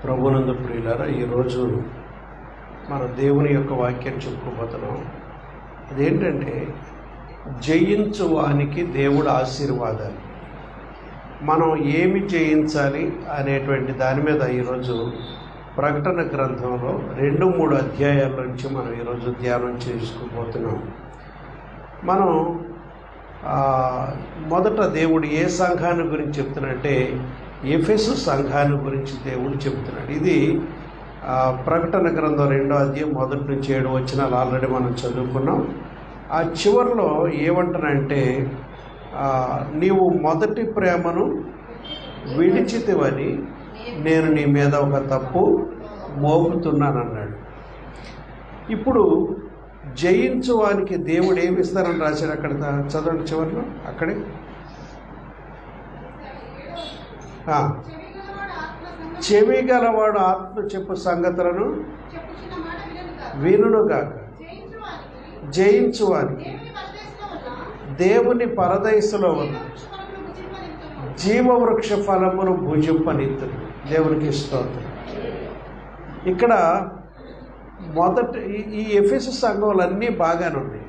ప్రభునందు ప్రియులారా, ఈరోజు మన దేవుని యొక్క వాక్యం చెప్పుకోబోతున్నాం. అదేంటంటే జయించు వానికి దేవుడు ఆశీర్వాదాలు. మనం ఏమి జయించాలి అనేటువంటి దాని మీద ఈరోజు ప్రకటన గ్రంథంలో 2-3 అధ్యాయాల నుంచి మనం ఈరోజు ధ్యానం చేసుకోబోతున్నాం. మనం మొదట దేవుడు ఏ సంఘాన్ని గురించి చెప్తున్నాడంటే ఎఫెసు సంఘాన్ని గురించి దేవుడు చెప్తున్నాడు. ఇది ప్రకటన గ్రంథం 2వ అధ్యాయం 1 నుంచి 7 వచనాలు ఆల్రెడీ మనం చదువుకున్నాం. ఆ చివరిలో ఏమంటానంటే నీవు మొదటి ప్రేమను విడిచితివని నేను నీ మీద ఒక తప్పు మోపుతున్నానన్నాడు. ఇప్పుడు జయించువానికి దేవుడు ఏమి ఇస్తారని రాశాడు. అక్కడ చదవండి చివరిలో. అక్కడే చెవి గలవాడు ఆత్మ చెప్పు సంగతులను వినుగాక. జయించువానికి దేవుని పరదైసులో ఉన్న జీవవృక్ష ఫలమును భుజింపనిత్తుడు. దేవునికి స్తోత్రం. ఇక్కడ మొదటి ఈ ఎఫెసు సంఘంలో అన్నీ బాగానే ఉన్నాయి.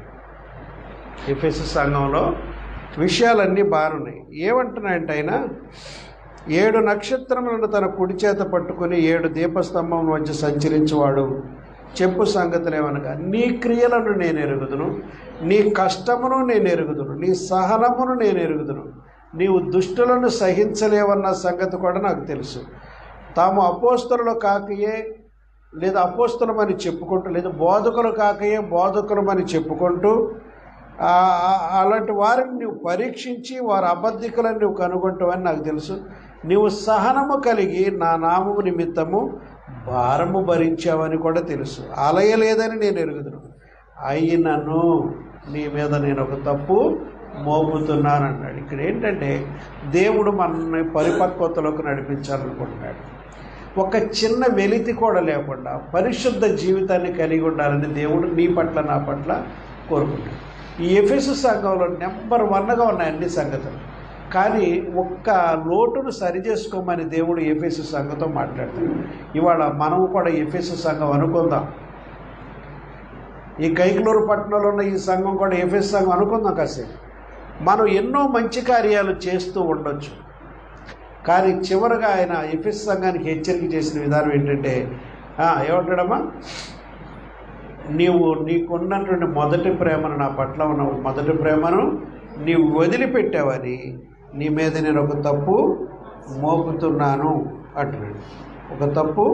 ఎఫెసు సంఘంలో విషయాలన్నీ బాగున్నాయి. ఏమంటున్నాయంటే ఆయన 7 నక్షత్రములను తన కుడి చేత పట్టుకుని 7 దీపస్తంభం మధ్య సంచరించేవాడు చెప్పు సంగతులు ఏమనగా, నీ క్రియలను నేను ఎరుగుదును, నీ కష్టమును నేను ఎరుగుదును, నీ సహనమును నేను ఎరుగుదును, నీవు దుష్టులను సహించలేవన్న సంగతి కూడా నాకు తెలుసు. తాము అపోస్తలులు కాకయే లేదా అపోస్తలమని చెప్పుకుంటూ, లేదా బోధకులు కాకయే బోధకులమని చెప్పుకుంటూ అలాంటి వారిని నువ్వు పరీక్షించి వారి అబద్ధికులను నువ్వు కనుగొంటావని నాకు తెలుసు. నీవు సహనము కలిగి నా నామము నిమిత్తము భారము భరించావని కూడా తెలుసు. అలయలేదని నేను ఎరుగుదును, అయినను నీ మీద నేను ఒక తప్పు మోపుతున్నానన్నాడు. ఇక్కడ ఏంటంటే దేవుడు మనల్ని పరిపక్వతలోకి నడిపించాలనుకుంటున్నాడు. ఒక చిన్న వెలితి కూడా లేకుండా పరిశుద్ధ జీవితాన్ని కలిగి ఉండాలని దేవుడు నీ పట్ల నా పట్ల కోరుకుంటాడు. ఈ ఎఫెసు సంఘంలో నెంబర్ 1గా ఉన్నాయి అన్ని సంగతులు. కానీ ఒక్క లోటును సరిచేసుకోమని దేవుడు ఎఫెసు సంఘంతో మాట్లాడతాడు. ఇవాళ మనం కూడా ఎఫెసు సంఘం అనుకుందాం. ఈ కైకలూరు పట్టణంలో ఉన్న ఈ సంఘం కూడా ఎఫెసు సంఘం అనుకుందాం. కాసేపు మనం ఎన్నో మంచి కార్యాలు చేస్తూ ఉండొచ్చు. కానీ చివరిగా ఆయన ఎఫెసు సంఘానికి హెచ్చరిక చేసిన విధానం ఏంటంటే ఏమంటాడమ్మా, నీకున్నటువంటి మొదటి ప్రేమను, నా పట్ల ఉన్న మొదటి ప్రేమను నీవు వదిలిపెట్టావని నీ మీద నేను ఒక తప్పు మోపుతున్నాను అంటున్నాడు. ఒక తప్పు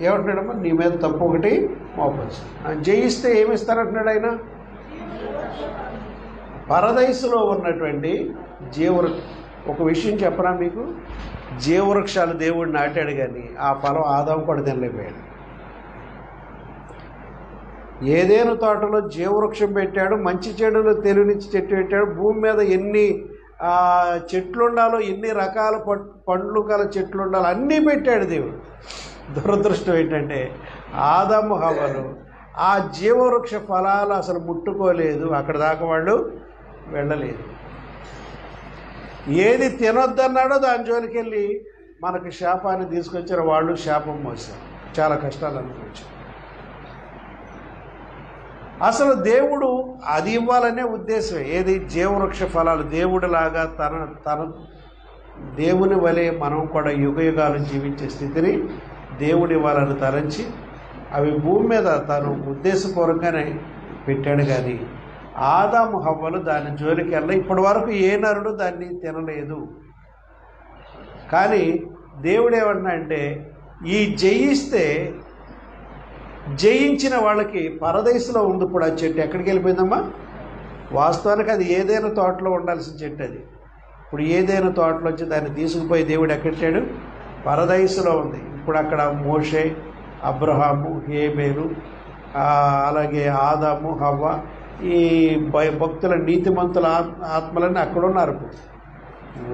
ఏమంటున్నాడమ్మా, నీ మీద తప్పు ఒకటి మోపచ్చు. జయిస్తే ఏమిస్తారంటున్నాడు ఆయన, పరదైసులో ఉన్నటువంటి ఒక విషయం చెప్పనా మీకు, జీవవృక్షాలు దేవుడు నాటాడు, కానీ ఆ ఫలం ఆదాము కూడా తినలేకపోయాడు. ఏదేను తోటలో జీవవృక్షం పెట్టాడు, మంచి చెడులు తెలివినిచ్చి చెట్టు పెట్టాడు. భూమి మీద ఎన్ని చెట్లు ఉండాలో, ఎన్ని రకాల పండ్లు గల చెట్లు ఉండాలో అన్నీ పెట్టాడు దేవుడు. దురదృష్టం ఏంటంటే ఆదాము హవ్వలు ఆ జీవవృక్ష ఫలాలు అసలు ముట్టుకోలేదు. అక్కడ దాకా వాళ్ళు వెళ్ళలేదు. ఏది తినొద్దన్నాడో దాని జోలికి వెళ్ళి మనకు శాపాన్ని తీసుకొచ్చారు. వాళ్ళు శాపం మోసారు, చాలా కష్టాలు అనుభవించారు. అసలు దేవుడు అది ఇవ్వాలనే ఉద్దేశమే. ఏది జీవవృక్ష ఫలాలు. దేవుడిలాగా తన దేవుని వలె మనం కూడా యుగయుగాలు జీవించే స్థితిని దేవుడు ఇవ్వాలని తలంచి అవి భూమి మీద తను ఉద్దేశపూర్వకంగానే పెట్టాడు. కానీ ఆదాము హవ్వలు దాని జోలికి వెళ్ళి ఇప్పటి వరకు ఏ నరుడు దాన్ని తినలేదు. కానీ దేవుడు ఏమంటున్నాడంటే, ఈ జయించిన వాళ్ళకి పరదేశంలో ఉంది. ఇప్పుడు ఆ చెట్టు ఎక్కడికి వెళ్ళిపోయిందమ్మా? వాస్తవానికి అది ఏదైనా తోటలో ఉండాల్సిన చెట్టు అది. ఇప్పుడు ఏదైనా తోటలో వచ్చి దాన్ని తీసుకుపోయి దేవుడు ఎక్కడెట్టాడు? పరదేశంలో ఉంది. ఇప్పుడు అక్కడ మోషే, అబ్రహాము, హేబేలు, అలాగే ఆదాము, హవ్వ, ఈ భక్తుల నీతిమంతుల ఆత్మలన్నీ అక్కడ ఉన్నారు.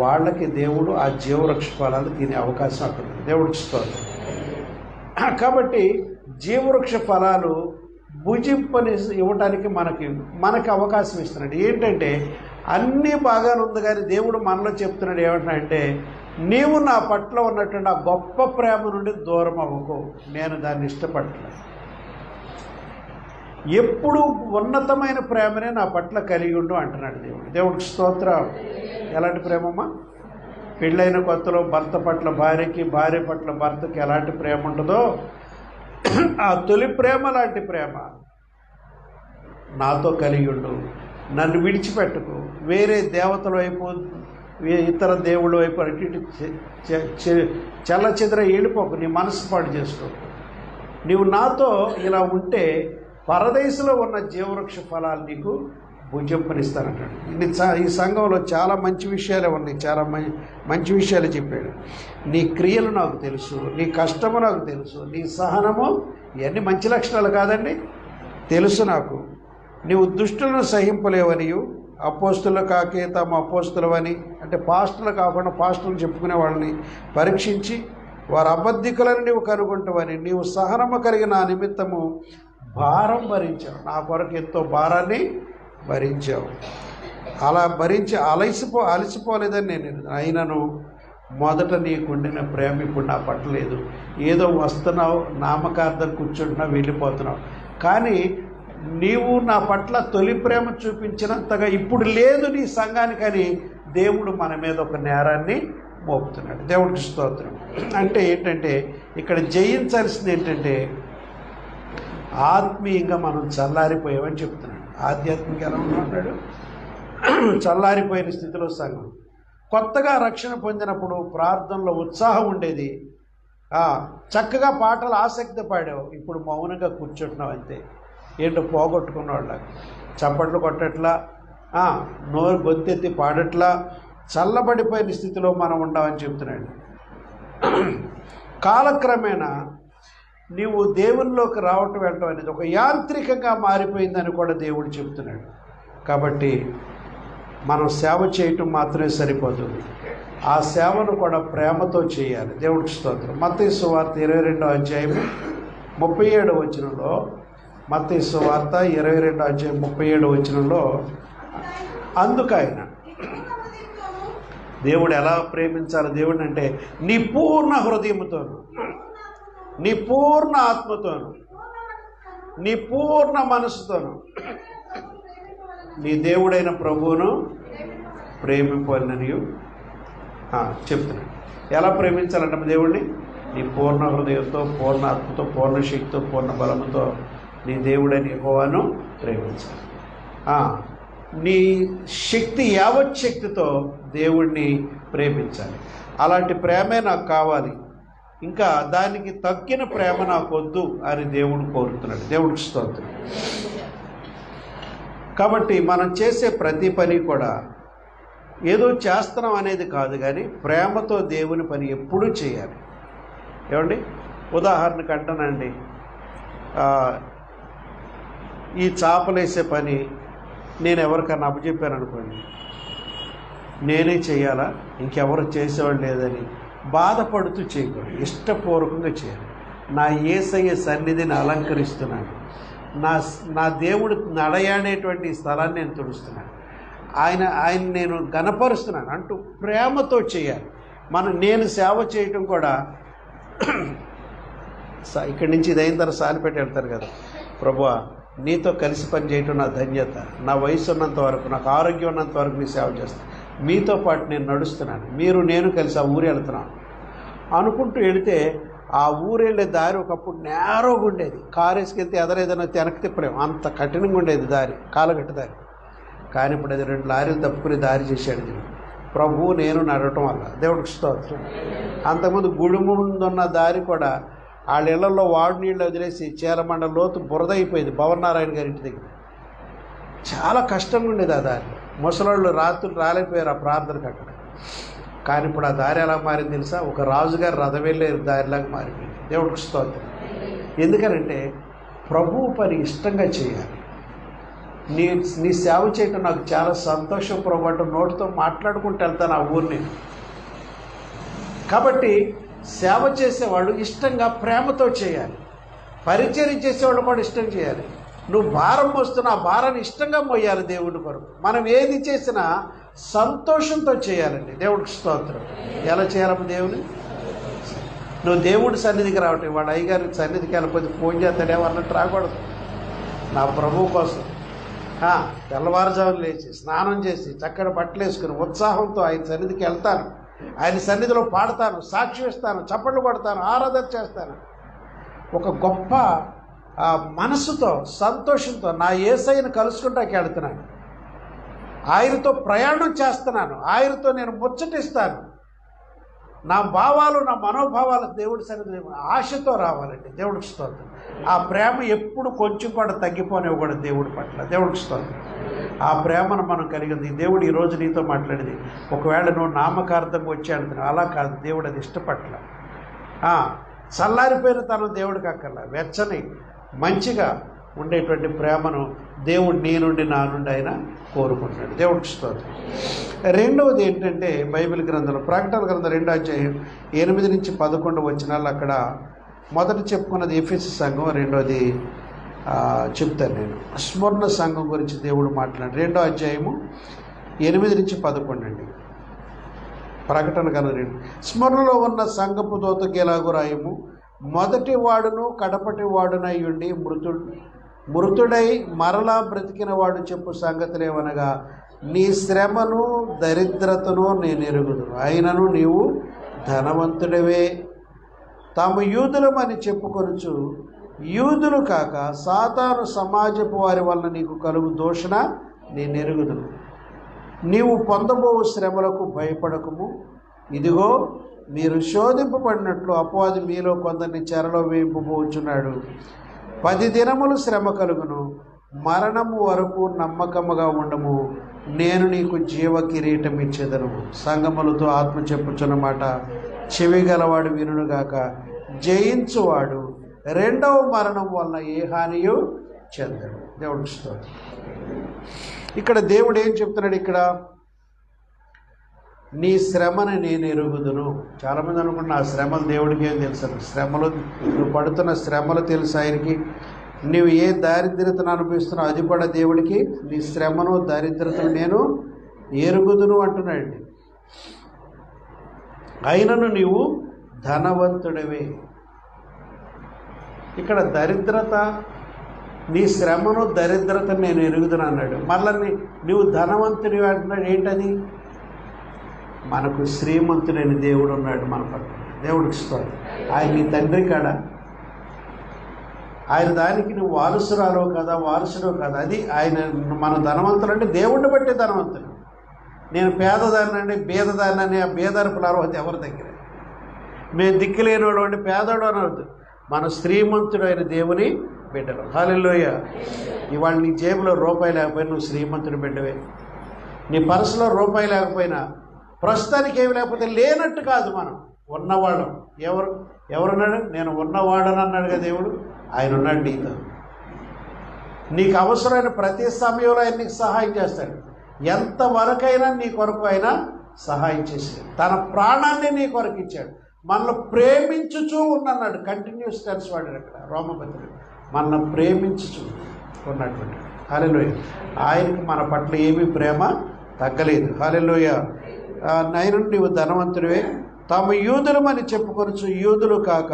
వాళ్ళకి దేవుడు ఆ జీవవృక్ష ఫలాలు తినే అవకాశం అక్కడ దేవుడు ఇస్తారు. కాబట్టి జీవవృక్ష ఫలాలు భుజింపని ఇవ్వటానికి మనకి అవకాశం ఇస్తున్నాడు. ఏంటంటే అన్నీ బాగానే ఉంది, కానీ దేవుడు మనలో చెప్తున్నాడు ఏమంటున్నాడంటే, నీవు నా పట్ల ఉన్నటువంటి ఆ గొప్ప ప్రేమ నుండి దూరం అవ్వకు, నేను దాన్ని ఇష్టపడలేదు. ఎప్పుడు ఉన్నతమైన ప్రేమనే నా పట్ల కలిగి ఉండు అంటున్నాడు దేవుడు. దేవుడికి స్తోత్రం. ఎలాంటి ప్రేమమ్మా? పెళ్ళైన కొత్తలో భర్త పట్ల భార్యకి, భార్య పట్ల భర్తకి ఎలాంటి ప్రేమ ఉంటుందో ఆ తొలి ప్రేమ లాంటి ప్రేమ నాతో కలిగి ఉండు, నన్ను విడిచిపెట్టుకు, వేరే దేవతల వైపు ఇతర దేవుళ్ళ వైపు అటు చల్ల చెదర వెళ్ళిపోకు, నీ మనసు పాడు చేసుకో. నీవు నాతో ఇలా ఉంటే పరదేశంలో ఉన్న జీవవృక్ష ఫలాలు నీకు భుజింపనిస్తానంటాడు. ఈ సంఘంలో చాలా మంచి విషయాలే ఉన్నాయి, చాలా మంచి విషయాలు చెప్పాడు. నీ క్రియలు నాకు తెలుసు, నీ కష్టము నాకు తెలుసు, నీ సహనము, ఇవన్నీ మంచి లక్షణాలు కాదండి, తెలుసు నాకు. నీవు దుష్టులను సహింపలేవనియు, అపోస్తులు కాకే తాము అపోస్తులవని, అంటే పాస్టులు కాకుండా పాస్టులు చెప్పుకునే వాళ్ళని పరీక్షించి వారు అబద్ధికులని నీవు కనుగొంటావని, నీవు సహనము కలిగిన నా నిమిత్తము భారం భరించావు, నా కొరకు ఎంతో భారాన్ని భరించావు. అలా భరించి అలసిపోలేదని నేను, అయినను మొదట నీకుండిన ప్రేమ ఇప్పుడు నా పట్టలేదు. ఏదో వస్తున్నావు, నామకార్థం కూర్చుంటున్నావు, వెళ్ళిపోతున్నావు, కానీ నీవు నా పట్ల తొలి ప్రేమ చూపించినంతగా ఇప్పుడు లేదు నీ సంఘానికని దేవుడు మన మీద ఒక నేరాన్ని మోపుతున్నాడు. దేవుడికి స్తోత్రం. అంటే ఏంటంటే ఇక్కడ జయించాల్సింది ఏంటంటే ఆత్మీయంగా మనం చల్లారిపోయామని చెప్తున్నాడు. ఆధ్యాత్మిక ఎలా ఉన్నాడు? చల్లారిపోయిన స్థితిలో సంఘం. కొత్తగా రక్షణ పొందినప్పుడు ప్రార్థనలో ఉత్సాహం ఉండేది, చక్కగా పాటలు ఆసక్తి పాడావు, ఇప్పుడు మౌనంగా కూర్చుంటున్నావు అంతే. ఏంటో పోగొట్టుకున్న వాళ్ళ చప్పట్లు కొట్టట్లా, నోరు గొంతెత్తి పాడట్లా, చల్లబడిపోయిన స్థితిలో మనం ఉండమని చెప్తున్నాడు. కాలక్రమేణా నీవు దేవునిలోకి రావటం వెళ్ళటం అనేది ఒక యాంత్రికంగా మారిపోయిందని కూడా దేవుడు చెప్తున్నాడు. కాబట్టి మనం సేవ చేయటం మాత్రమే సరిపోతుంది, ఆ సేవను కూడా ప్రేమతో చేయాలి. దేవుడికి స్తోత్రం. మత్తయి సువార్త 22వ అధ్యాయము 37వ వచనంలో, మత్తయి సువార్త 22వ అధ్యాయం 37వ వచనంలో, అందుకైన దేవుడు ఎలా ప్రేమించాలి దేవుడిని అంటే, నీ పూర్ణ హృదయముతోను, నీ పూర్ణ ఆత్మతోను, నీ పూర్ణ మనసుతోను నీ దేవుడైన ప్రభువును ప్రేమింపాలని చెప్తున్నాడు. ఎలా ప్రేమించాలంటే దేవుడిని? నీ పూర్ణ హృదయంతో, పూర్ణ ఆత్మతో, పూర్ణ శక్తితో, పూర్ణ బలముతో నీ దేవుడైన యెహోవాను ప్రేమించాలి. నీ శక్తి, యావత్ శక్తితో దేవుడిని ప్రేమించాలి. అలాంటి ప్రేమే నాకు కావాలి, ఇంకా దానికి తగ్గిన ప్రేమ నాకు వద్దు అని దేవుడు కోరుతున్నాడు. దేవుడికి స్తోత్రం. కాబట్టి మనం చేసే ప్రతి పని కూడా ఏదో చేస్తున్నాం అనేది కాదు, కానీ ప్రేమతో దేవుని పని ఎప్పుడూ చేయాలి. ఏమండి, ఉదాహరణకు అంటానండి, ఈ చేపలేసే పని నేను ఎవరికన్నా అప్పచెప్పాను అనుకోండి, నేనే చేయాలా, ఇంకెవరు చేసేవాళ్ళు లేదని బాధపడుతూ చేయకూడదు, ఇష్టపూర్వకంగా చేయాలి. నా యేసయ్య సన్నిధిని అలంకరిస్తున్నాను, నా దేవుడు నడయాడేటువంటి స్థలాన్ని నేను తుడుస్తున్నాను, ఆయన నేను గణపరుస్తున్నాను అంటూ ప్రేమతో చేయాలి. నేను సేవ చేయటం కూడా ఇక్కడి నుంచి ఇది అయిన తర్వాత సాలిపెట్టి వెళ్తారు కదా, ప్రభువా నీతో కలిసి పని చేయటం నా ధన్యత, నా వయసు ఉన్నంత వరకు, నాకు ఆరోగ్యం ఉన్నంత వరకు నీ సేవ చేస్తాను, మీతో పాటు నేను నడుస్తున్నాను, నేను కలిసి ఆ ఊరు వెళ్తున్నాను అనుకుంటూ వెళితే, ఆ ఊరు వెళ్ళే దారి ఒకప్పుడు నేరోగా ఉండేది, కారు వేసుకెళ్తే ఎదరేదైనా వెనక్కి తిప్పలేము, అంత కఠినంగా ఉండేది దారి, కాలగట్టు దారి. కానీ ఇప్పుడు అది 2 లారీలు తప్పుకుని దారి చేశాడు ప్రభువు నేను నడవటం వల్ల. దేవుడికి స్తోత్రం. అంతకుముందు గుడి ముందున్న దారి కూడా వాళ్ళ ఇళ్లలో వాడు నీళ్ళు వదిలేసి చీలమండ లోతు బురద అయిపోయింది భవనారాయణ గారి ఇంటి దగ్గర. చాలా కష్టంగా ఉండేది ఆ దారి, ముసలాళ్ళు రాత్రులు రాలేకపోయారు ఆ ప్రార్థనకు అక్కడ. కానీ ఇప్పుడు ఆ దారి ఎలా మారింది తెలుసా? ఒక రాజుగారి రథం వెళ్ళే దారిలాగా మారిపోయింది. దేవుడికి స్తోత్రం. ఎందుకనంటే ప్రభువు పని ఇష్టంగా చేయాలి. నీ సేవ చేయటం నాకు చాలా సంతోషం ప్రభు అంటూ నోటితో మాట్లాడుకుంటూ వెళ్తాను ఆ ఊరిని. కాబట్టి సేవ చేసేవాళ్ళు ఇష్టంగా ప్రేమతో చేయాలి, పరిచర్య చేసేవాళ్ళు కూడా ఇష్టం చేయాలి. నువ్వు భారం మోస్తున్నా ఆ భారాన్ని ఇష్టంగా మోయాలి దేవుడి కొరకు. మనం ఏది చేసినా సంతోషంతో చేయాలండి. దేవుడికి స్తోత్రం. ఎలా చేయాలమ్మ దేవుని? నువ్వు దేవుడి సన్నిధికి రావటం, వాడు అయ్యగారికి సన్నిధికి వెళ్ళకపోతే ఫోన్ చేస్తాడేమో అన్నట్టు రాకూడదు. నా ప్రభువు కోసం తెల్లవారుజామున లేచి స్నానం చేసి చక్కటి బట్టలు వేసుకుని ఉత్సాహంతో ఆయన సన్నిధికి వెళ్తాను. ఆయన సన్నిధిలో పాడతాను, సాక్ష్యం ఇస్తాను, చప్పట్లు కొడతాను, ఆరాధన చేస్తాను. ఒక గొప్ప మనసుతో సంతోషంతో నా యేసయ్యను కలుసుకుంటాకి వెళ్తున్నాను. ఆయనతో ప్రయాణం చేస్తున్నాను. ఆయనతో నేను ముచ్చటిస్తాను. నా భావాలు, నా మనోభావాలు దేవుడి సన్నిధి ఆశతో రావాలండి. దేవుడికి స్తోత్రం. ఆ ప్రేమ ఎప్పుడు కొంచెం కూడా తగ్గిపోనివ్వకూడదు దేవుడి పట్ల. దేవుడికి స్తోత్రం. ఆ ప్రేమను మనం కలిగింది. దేవుడు ఈరోజు నీతో మాట్లాడేది. ఒకవేళ నువ్వు నామకార్థంగా వచ్చి అంటున్నావు, అలా కాదు. దేవుడు అది ఇష్టపట్ల. చల్లారిపోయిన తను దేవుడికి అక్కర్లా. వెచ్చని మంచిగా ఉండేటువంటి ప్రేమను దేవుడు నీ నుండి నా నుండి ఆయన కోరుకుంటున్నాడు. దేవుడికి స్తోత్రం. రెండవది ఏంటంటే బైబిల్ గ్రంథంలో ప్రకటన గ్రంథం 2:8-11 వచనాలు అక్కడ మొదట చెప్పుకున్నది ఎఫెసు సంఘం, రెండోది చెప్తాను నేను. స్మరణ సంఘం గురించి దేవుడు మాట్లాడు. 2:8-11 అండి. ప్రకటన గ్రంథం 2. స్మరణలో ఉన్న సంఘపు దూతకి ఎలాగూ రాయము, మొదటి వాడును కడపటి వాడునై ఉండి మృతుడై మరలా బ్రతికిన వాడు చెప్పు సంగతులేవనగా, నీ శ్రమను దరిద్రతను నేను ఎరుగుదును, అయినను నీవు ధనవంతుడివే. తాము యూదులమని చెప్పుకొనుచు యూదులు కాక సాతాను సమాజపు వారి వలన నీకు కలుగు దూషణ నేను ఎరుగుదును. నీవు పొందబోవు శ్రమలకు భయపడకము. ఇదిగో మీరు శోధింపబడినట్లు అపవాది మీలో కొందరిని చెరలో వేయింపబోచున్నాడు. 10 దినములు శ్రమ కలుగును. మరణము వరకు నమ్మకముగా ఉండము. నేను నీకు జీవ కిరీటం ఇచ్చేదను. సంగములతో ఆత్మ చెప్పుచున్నమాట చెవి గలవాడు వినుగాక. జయించువాడు రెండవ మరణం వలన ఏ హానియు చెందడు. దేవుడికి స్తోత్రం. ఇక్కడ దేవుడు ఏం చెప్తున్నాడు? ఇక్కడ నీ శ్రమని నేను ఎరుగుదును. చాలామంది అనుకుంటున్నా ఆ శ్రమలు దేవుడికి ఏం తెలుసు. శ్రమలు, నువ్వు పడుతున్న శ్రమలు తెలుసు ఆయనకి. నువ్వు ఏ దారిద్ర్యతను అనుభవిస్తున్నావు అది కూడా దేవుడికి. నీ శ్రమను దారిద్ర్యతను నేను ఎరుగుదును అంటున్నాడండి. అయినను నీవు ధనవంతుడివే. ఇక్కడ దరిద్రత, నీ శ్రమను దరిద్రతను నేను ఎరుగుదును అన్నాడు. మళ్ళీ నువ్వు ధనవంతుడివి అంటున్నాడు. ఏంటది? మనకు శ్రీమంతుడైన దేవుడు ఉన్నాడు మన పట్ల. దేవుడికి ఇస్తాడు. ఆయన నీ తండ్రి కాడా? ఆయన దానికి నువ్వు వారసురాలో కదా, వారసుడో కదా. అది ఆయన మన ధనవంతుడు అంటే దేవుడిని బట్టి ధనవంతుడు. నేను పేదదాన్ని అంటే బేదదాన్ని అని ఆ బేదరపుల అర్హత ఎవరి దగ్గర? మేము దిక్కులేనివాడు అంటే పేదోడు అనవద్దు. మన శ్రీమంతుడైన దేవుని బిడ్డలు. హల్లెలూయా. ఇవాళ నీ జేబులో రూపాయి లేకపోయినా నువ్వు శ్రీమంతుడి బిడ్డవే. నీ పర్సులో రూపాయి లేకపోయినా, ప్రస్తుతానికి ఏమి లేకపోతే లేనట్టు కాదు, మనం ఉన్నవాళ్ళం. ఎవరున్నాడు? నేను ఉన్నవాడని అన్నాడుగా దేవుడు. ఆయన ఉన్నాడు నీతో. నీకు అవసరమైన ప్రతి సమయంలో ఆయన నీకు సహాయం చేస్తాడు. ఎంతవరకైనా నీ కొరకు ఆయన సహాయం చేశాడు. తన ప్రాణాన్ని నీ కొరకు ఇచ్చాడు. మనల్ని ప్రేమించుచూ ఉన్నాడు. కంటిన్యూస్ టెన్స్ వాడాడు అక్కడ రోమపత్రిక. మనల్ని ప్రేమించుచూ ఉన్నటువంటి. హల్లెలూయా. ఆయనకు మన పట్ల ఏమీ ప్రేమ తగ్గలేదు. హల్లెలూయా. నైను నీవు ధనవంతుడివే. తాము యూదులమని చెప్పుకొనొచ్చు యూదులు కాక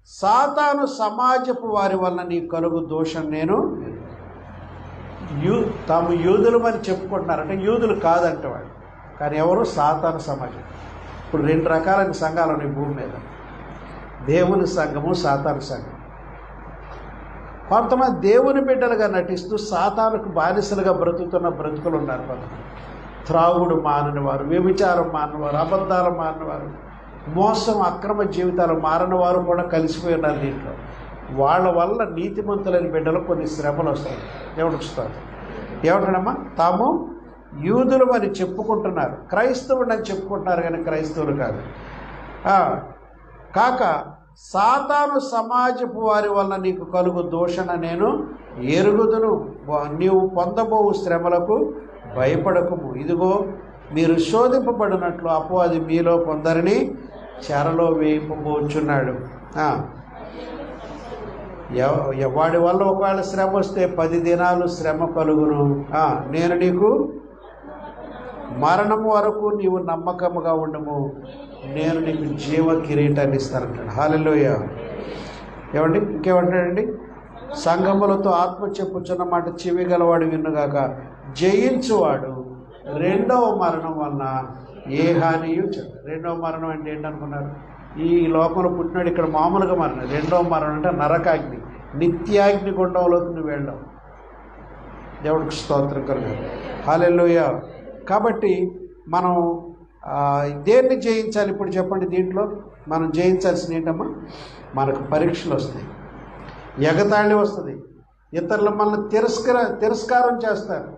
సాతాను సమాజపు వారి వలన నీకు కలుగు దోషం నేను. తాము యూదులమని చెప్పుకుంటున్నారు అంటే యూదులు కాదంటే వాడు. కానీ ఎవరు? సాతాను సమాజం. ఇప్పుడు 2 రకాలైన సంఘాలు ఉన్నాయి భూమి మీద. దేవుని సంఘము, సాతాను సంఘం. కొంతమంది దేవుని బిడ్డలుగా నటిస్తూ సాతానుకు బానిసలుగా బ్రతుకుతున్న బ్రతుకులు ఉన్నారు. కొంతమంది త్రాగుడు మానని వారు, వ్యభిచారం మానవారు, అబద్ధాలు మానవారు, మోసం అక్రమ జీవితాలు మారిన వారు కూడా కలిసిపోయి ఉన్నారు దీంట్లో. వాళ్ళ వల్ల నీతిమంతులైన బిడ్డలు కొన్ని శ్రమలు వస్తాయి. దేవుడికి వస్తారు. ఏమంటాడమ్మా? తాము యూదులు అని చెప్పుకుంటున్నారు, క్రైస్తవుడు అని చెప్పుకుంటున్నారు, కానీ క్రైస్తవులు కాదు. కాక సాతాను సమాజపు వారి వల్ల నీకు కలుగు దోషణ నేను ఎరుగుదును. నీవు పొందబోవు శ్రమలకు భయపడకుము. ఇదిగో మీరు శోధింపబడినట్లు అపవాది మీలో కొందరిని చెరలో వేయింపబోచున్నాడు. వాడి వల్ల ఒకవేళ శ్రమ వస్తే 10 దినాలు శ్రమ కలుగును. నేను నీకు మరణం వరకు నీవు నమ్మకముగా ఉండము, నేను నీకు జీవ కిరీటాన్ని ఇస్తానంటాడు. హల్లెలూయా. ఏమండి ఇంకేమంటాడండి? సంగములతో ఆత్మ చెప్పుచున్న మాట చెవి గలవాడు విన్నుగాక, జయించువాడు రెండవ మరణం వలన ఏ హానియు చెందడు. రెండవ మరణం అంటే ఏంటనుకున్నారు? ఈ లోకంలో పుట్టినాడు, ఇక్కడ మామూలుగా మరణం. రెండవ మరణం అంటే నరకాగ్ని, నిత్యాగ్ని గుండంలోకి నువ్వు వెళ్ళావు. దేవుడికి స్తోత్రం కలుగు. హల్లెలూయా. కాబట్టి మనం దేన్ని జయించాలి ఇప్పుడు చెప్పండి? దీంట్లో మనం జయించాల్సింది ఏంటమ్మా? మనకు పరీక్షలు వస్తాయి, ఎగతాళి వస్తుంది, ఇతరులు మనల్ని తిరస్కారం చేస్తారు.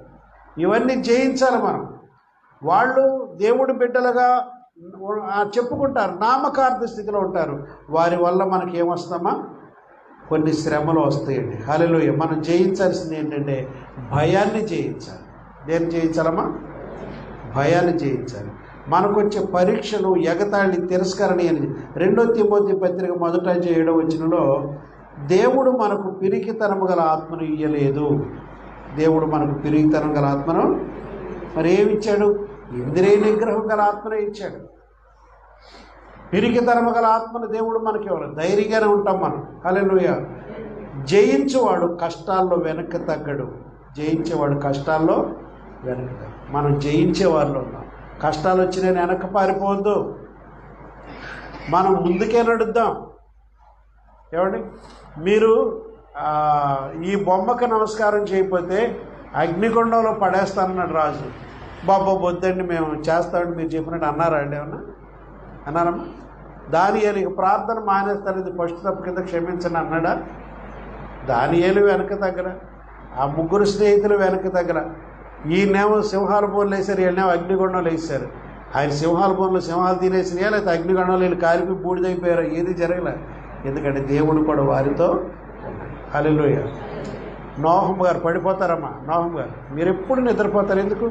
ఇవన్నీ జయించాలి మనం. వాళ్ళు దేవుడి బిడ్డలుగా చెప్పుకుంటారు, నామకార్థ స్థితిలో ఉంటారు. వారి వల్ల మనకి ఏమొస్తామా? కొన్ని శ్రమలు వస్తాయండి. హల్లెలూయా. మనం జయించాల్సింది ఏంటంటే భయాన్ని జయించాలి. దేన్ని జయించాలమ్మా? భయాన్ని జయించాలి. మనకు వచ్చే పరీక్షలు, ఎగతాళి, తిరస్కరణ అని 2 తిమోతి పత్రిక 1:7 దేవుడు మనకు పిరికితనము గల ఆత్మను ఇయ్యలేదు. దేవుడు మనకు పిరికితనం గల ఆత్మను మరి ఏమిచ్చాడు? ఇంద్రియ నిగ్రహం గల ఆత్మనే ఇచ్చాడు. పిరికితనము గల ఆత్మను దేవుడు మనకి ఇవ్వాలి. ధైర్యంగానే ఉంటాం మనం. హల్లెలూయా. జయించేవాడు కష్టాల్లో వెనక్కి తగ్గడు. జయించేవాడు కష్టాల్లో వెనక్కి తగ్గడు. మనం జయించే వాళ్ళు ఉన్నాం. కష్టాలు వచ్చినా వెనక్కి పారిపోవద్దు, మనం ముందుకే నడుద్దాం. ఏమండి, మీరు ఈ బొమ్మకు నమస్కారం చేయకపోతే అగ్నిగుండంలో పడేస్తానన్నాడు రాజు. బాబా వద్దండి, మేము చేస్తామని మీరు చెప్పినట్టు అన్నారా అండి? ఏమన్నా అన్నారమ్మా? దానియేలు ప్రార్థన మానేస్తాను, ఫస్ట్ తప్పు కింద క్షమించండి అన్నాడా? దానియేలు వెనక తగ్గల, ఆ 3 స్నేహితులు వెనక తగ్గల. ఈయనేమో సింహాల బోన్లు వేసారు, వీళ్ళనేమో అగ్నిగుండంలో వేసారు. ఆయన సింహాల బోన్లు సింహాలు తినేసినాయా, లేకపోతే అగ్నిగుండంలో వీళ్ళు కాలిపి బూడిదైపోయారు? ఏది జరగలే. ఎందుకంటే దేవుడు కూడా వారితో. హల్లెలూయా. నోహం గారు పడిపోతారమ్మా. నోహం గారు, మీరు ఎప్పుడు నిద్రపోతారు? ఎందుకు?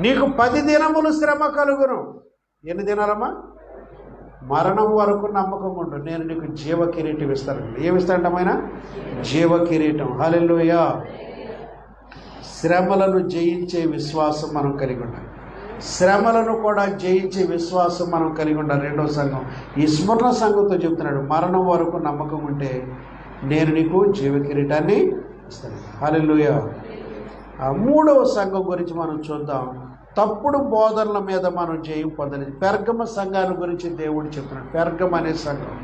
నీకు 10 దినములు శ్రమ కలుగును. ఎన్ని దినాలమ్మా? మరణం వరకు నమ్మకం ఉండు, నేను నీకు జీవ కిరీటం ఇస్తాను. ఏమిస్తాంటమైనా? జీవ కిరీటం. హల్లెలూయా. శ్రమలను జయించే విశ్వాసం మనం కలిగి ఉండాలి. శ్రమలను కూడా జయించే విశ్వాసం మనం కలిగి ఉండాలి. రెండవ సంఘం ఈ స్మరణ సంఘంతో చెప్తున్నాడు, మరణం వరకు నమ్మకం ఉంటే నేను నీకు జీవ కిరీటాన్ని ఇస్తాను. హల్లెలూయా. మూడవ సంఘం గురించి మనం చూద్దాం. తప్పుడు బోధనల మీద మనం జయం పొందలేదు. పెర్గమ సంఘాన్ని గురించి దేవుడు చెప్తున్నాడు. పెర్గమ అనే సంఘం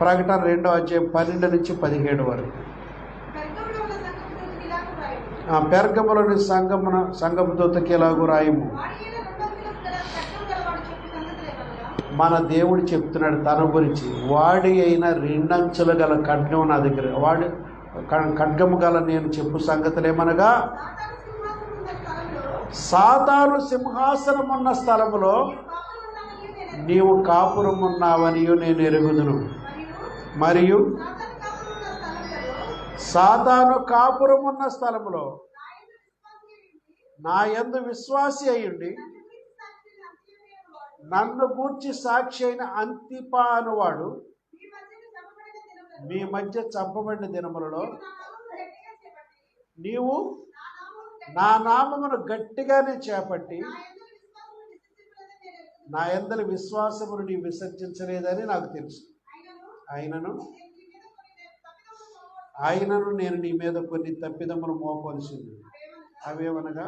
ప్రకటన 2:12-17 వరకు. పెర్గములోని సంఘము దూతకి ఎలాగూ రాయము. మన దేవుడు చెప్తున్నాడు తన గురించి, వాడి అయిన 2 అంచులు గల ఖడ్గం నా దగ్గర, వాడు ఖడ్గము గల నేను చెప్పు సంగతులేమనగా, సాతాను సింహాసనం ఉన్న స్థలములో నీవు కాపురమున్నావనియు నేను ఎరుగుదును, మరియు సాతాను కాపురమున్న స్థలములో నా యందు విశ్వాసి అయ్యుండి నన్ను గూర్చి సాక్షి అయిన అంతిపా అనువాడు మీ మధ్య చంపబడిన దినములలో నీవు నా నామమును గట్టిగానే చేపట్టి నా యందలి విశ్వాసమును నీ విసర్జించలేదని నాకు తెలుసు. ఆయనను నేను నీ మీద కొన్ని తప్పిదములు మోపవలసింది. అవేమనగా,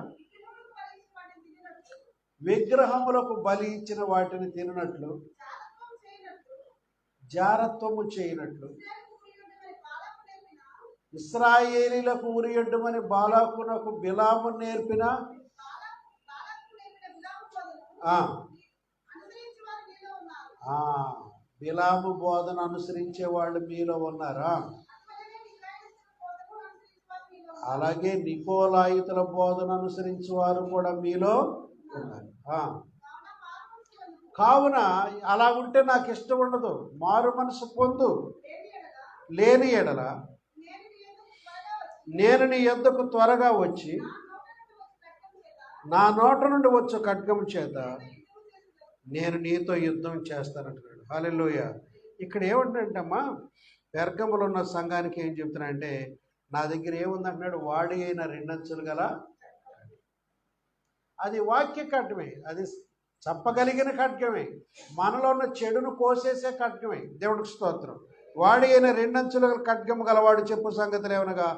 విగ్రహములకు బలి ఇచ్చిన వాటిని తినట్లు, జారత్వము చేయనట్లు, ఇశ్రాయేలీలకు ఉరియొడ్డమని బాలాకునకు బిలాము నేర్పిన బిలాము బోధన అనుసరించే వాళ్ళు మీలో ఉన్నారా? అలాగే నికోలాయితుల బోధన అనుసరించే వారు కూడా మీలో ఉన్నారు. కావున అలా ఉంటే నాకు ఇష్టం ఉండదు. మారు మనసు పొందు, లేని ఎడల నేను నీ యొద్దకు త్వరగా వచ్చి నా నోట నుండి వచ్చు ఖడ్గం చేత నేను నీతో యుద్ధం చేస్తానంటున్నాడు. హల్లెలూయా. ఇక్కడ ఏమంటే అమ్మా, పెర్గములో ఉన్న సంఘానికి ఏం చెప్తున్నా అంటే, నా దగ్గర ఏముందంటున్నాడు, వాడి అయిన రెండంచులు గల, అది వాక్య ఖడ్గమే, అది చెప్పగలిగిన ఖడ్గమే, మనలో ఉన్న చెడును కోసేసే ఖడ్గమే. దేవుడికి స్తోత్రం. వాడి అయిన రెండంచుల ఖడ్గము గలవాడు చెప్పు సంగతులు ఏమనగా,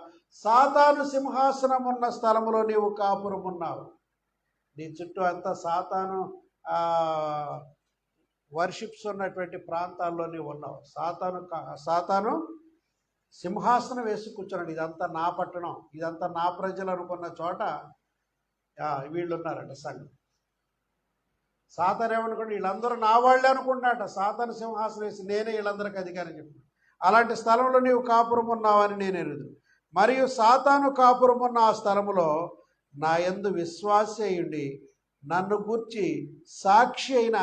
సాతాను సింహాసనం ఉన్న స్థలములో నీవు కాపురం ఉన్నావు. నీ చుట్టూ అంతా సాతాను వర్షిప్స్ ఉన్నటువంటి ప్రాంతాల్లో నీవు ఉన్నావు. సాతాను సింహాసనం వేసి కూర్చున్నాడు. ఇదంతా నా పట్టణం, ఇదంతా నా ప్రజలు అనుకున్న చోట వీళ్ళు ఉన్నారంట సంఘం. సాతాను ఏమనుకోండి, వీళ్ళందరూ నా వాళ్ళే అనుకుంటాట. సాతాను సింహాసనం వేసి నేనే వీళ్ళందరికీ అధికారం చెప్పాను. అలాంటి స్థలంలో నీవు కాపురం ఉన్నావని నేను ఎరుదు. మరియు సాతాను కాపురం ఉన్న ఆ స్థలములో నా యందు విశ్వాసి అయ్యుండి నన్ను గూర్చి సాక్షి అయిన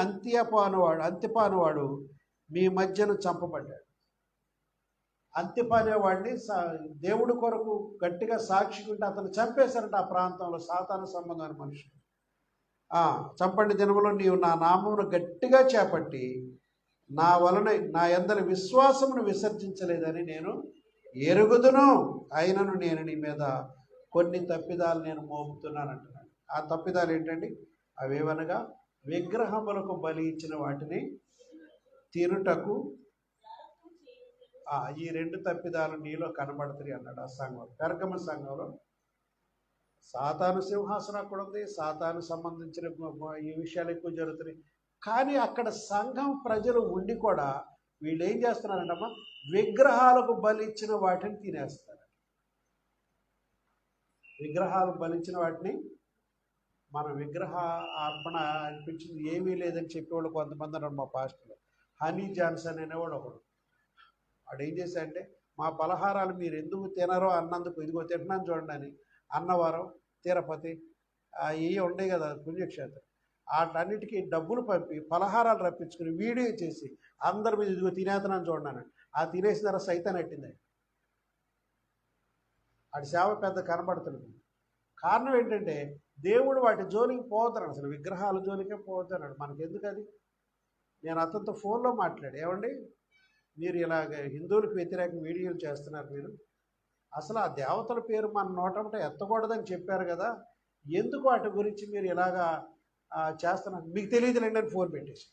అంతిపానువాడు మీ మధ్యను చంపబడ్డాడు. అంతిపానేవాడిని దేవుడి కొరకు గట్టిగా సాక్షి ఉంటే అతను చంపేశారంట. ఆ ప్రాంతంలో సాతాను సంబంధమైన మనుషులు. చంపండి దినములో నీవు నా నామమును గట్టిగా చేపట్టి నా వలన నా యందరి విశ్వాసమును విసర్జించలేదని నేను ఎరుగుదును. అయినను నేను నీ మీద కొన్ని తప్పిదాలు నేను మోపుతున్నాను అంటున్నాడు. ఆ తప్పిదాలు ఏంటండి? అవేవనగా, విగ్రహములకు బలి ఇచ్చిన వాటిని తినుటకు. ఈ రెండు తప్పిదాలు నీలో కనబడుతుంది అన్నాడు ఆ సంఘం. పెర్గమ సంఘంలో సాతాను సింహాసనం అక్కడ ఉంది, సాతాను సంబంధించిన ఈ విషయాలు ఎక్కువ జరుగుతున్నాయి. కానీ అక్కడ సంఘం ప్రజలు ఉండి కూడా వీళ్ళు ఏం చేస్తున్నారంటమ్మా, విగ్రహాలకు బలిచ్చిన వాటిని తినేస్తారు. విగ్రహాలకు బలిచ్చిన వాటిని, మన విగ్రహ అర్పణ అనిపించింది ఏమీ లేదని చెప్పేవాళ్ళు కొంతమంది అన్నారు. మా పాస్టర్లో హనీ జాన్సన్ అనేవాడు ఒకడు. వాడు ఏం చేశాడంటే, మా పలహారాలు మీరు ఎందుకు తినరో అన్నందుకు ఇదిగో తింటున్నాను చూడండి అని అన్నవరం, తిరుపతి ఇవి ఉండే కదా పుణ్యక్షేత్రం, వాటన్నిటికీ డబ్బులు పంపి పలహారాలు రప్పించుకుని వీడియో చేసి అందరి మీద ఇదిగో తినేతనని చూడన్నాను. ఆ తినేసిన తర్వాత సైతాన్ ఎట్టింది. వాడి సేవ పెద్ద కనబడుతుంది. కారణం ఏంటంటే, దేవుడు వాటి జోలికి పోతున్నాడు, అసలు విగ్రహాల జోలికే పోతున్నాడు. మనకెందుకు అది? నేను అతనితో ఫోన్లో మాట్లాడు, ఏమండి మీరు ఇలాగ హిందువులకు వ్యతిరేకంగా వీడియోలు చేస్తున్నారు, మీరు అసలు ఆ దేవతల పేరు మన నోటంట ఎత్తకూడదని చెప్పారు కదా, ఎందుకు వాటి గురించి మీరు ఇలాగా చేస్తున్నారు? మీకు తెలియదులేండి అని ఫోన్ పెట్టేసి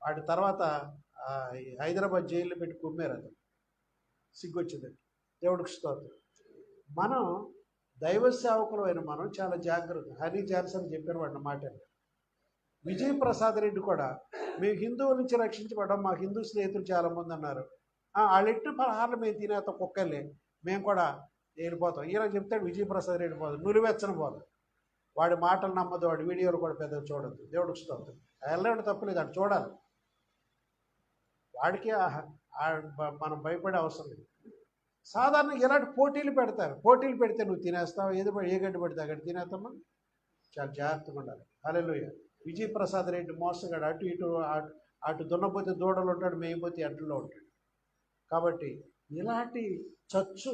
వాటి తర్వాత హైదరాబాద్ జైల్లో పెట్టి కుమ్మారు. అది సిగ్గొచ్చిందండి. దేవుడికి స్తోత్రం. మనం దైవ సేవకులమైన మనం చాలా జాగ్రత్త. హనీ జాన్సన్ చెప్పారు వాడిన మాట. విజయప్రసాద్ రెడ్డి కూడా మేము హిందువుల నుంచి రక్షించబడ్డాం, మా హిందూ స్నేహితులు చాలామంది అన్నారు, వాళ్ళెట్టు పలహారాలు మేము తినేత కుక్కలే, మేము కూడా వెళ్ళిపోతాం. ఇలా చెప్తాడు విజయప్రసాద్ రెడ్డి. పోదు నులివెచ్చన పోదు. వాడి మాటలు నమ్మదు, వాడి వీడియోలు కూడా పెద్దగా చూడద్దు. దేవుడికి స్తోత్రం. వెళ్ళడం తప్పలేదు, అటు చూడాలి. వాడికి మనం భయపడే అవసరం లేదు. సాధారణంగా ఇలాంటి పోటీలు పెడతారు. పోటీలు పెడితే నువ్వు తినేస్తావు, ఏ గడ్డి పడితే అక్కడ తినేస్తామా. చాలా జాగ్రత్తగా ఉండాలి. హల్లెలూయా. విజయప్రసాద్ రెడ్డి మోసగాడు. అటు ఇటు అటు దున్నపోతే దూడలు ఉంటాడు, మేయిపోతే ఎడ్లలో ఉంటాడు. కాబట్టి ఇలాంటి చచ్చు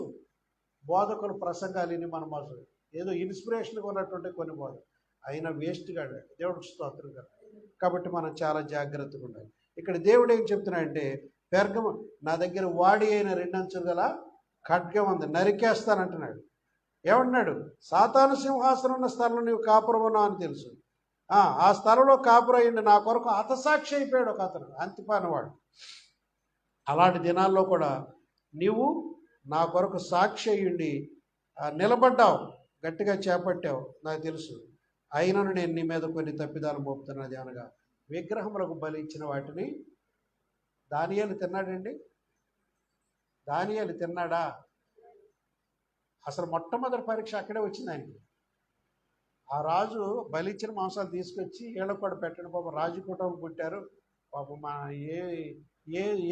బోధకులు ప్రసంగాలని మనం మోసం, ఏదో ఇన్స్పిరేషన్గా ఉన్నటువంటి కొన్ని బోధలు అయినా వేస్ట్గా దేవుడికి స్తోత్రం కదా. కాబట్టి మనం చాలా జాగ్రత్తగా ఉండాలి. ఇక్కడ దేవుడు ఏం చెప్తున్నాడంటే, పెర్గము నా దగ్గర వాడి అయిన రెండంచులు గల ఖడ్గం ఉంది, నరికేస్తానంటున్నాడు. ఏమంటున్నాడు? సాతాను సింహాసనం ఉన్న స్థలంలో నీవు కాపురం ఉన్నావు అని తెలుసు. ఆ స్థలంలో కాపురయ్యండి నా కొరకు హతసాక్షి అయిపోయాడు ఒక అతను, అంతిపానవాడు. అలాంటి దినాల్లో కూడా నీవు నా కొరకు సాక్షి అయ్యుండి నిలబడ్డావు, గట్టిగా చేపట్టావు, నాకు తెలుసు. అయినను నేను నీ మీద కొన్ని తప్పిదాలు మోపుతున్నది అనగా, విగ్రహములకు బలి ఇచ్చిన వాటిని దానియేలు తిన్నాడండి. దానియేలు తిన్నాడా? అసలు మొట్టమొదటి పరీక్ష అక్కడే వచ్చింది ఆయనకి. ఆ రాజు బలిచ్చిన మాంసాలు తీసుకొచ్చి వీళ్ళకు కూడా పెట్టండి పాపం, రాజు కుటుంబం పుట్టారు పాపం, మా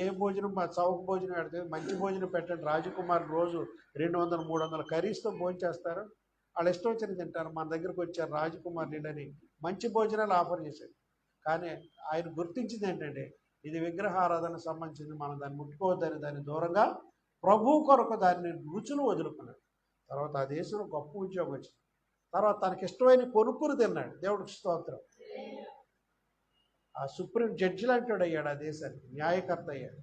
ఏ భోజనం మా చౌక భోజనం పెడితే మంచి భోజనం పెట్టండి, రాజకుమారుడు రోజు 200-300 కర్రీస్తో భోజనం చేస్తారు, వాళ్ళు ఇష్టం వచ్చిన తింటారు, మన దగ్గరకు వచ్చారు రాజకుమారుడు అని మంచి భోజనాలు ఆఫర్ చేశాడు. కానీ ఆయన గుర్తించింది ఏంటంటే, ఇది విగ్రహారాధనకు సంబంధించింది, మనం దాన్ని ముట్టుకోవద్దని దాన్ని దూరంగా ప్రభువు కొరకు దాన్ని రుచులు వదులుకున్నాడు. తర్వాత ఆ దేశంలో గొప్ప ఉద్యోగం వచ్చింది. తర్వాత తనకి ఇష్టమైన కొనుక్కుని తిన్నాడు. దేవుడికి స్తోత్రం. ఆ సుప్రీం జడ్జి లాంటి అయ్యాడు ఆ దేశానికి, న్యాయకర్త అయ్యాడు.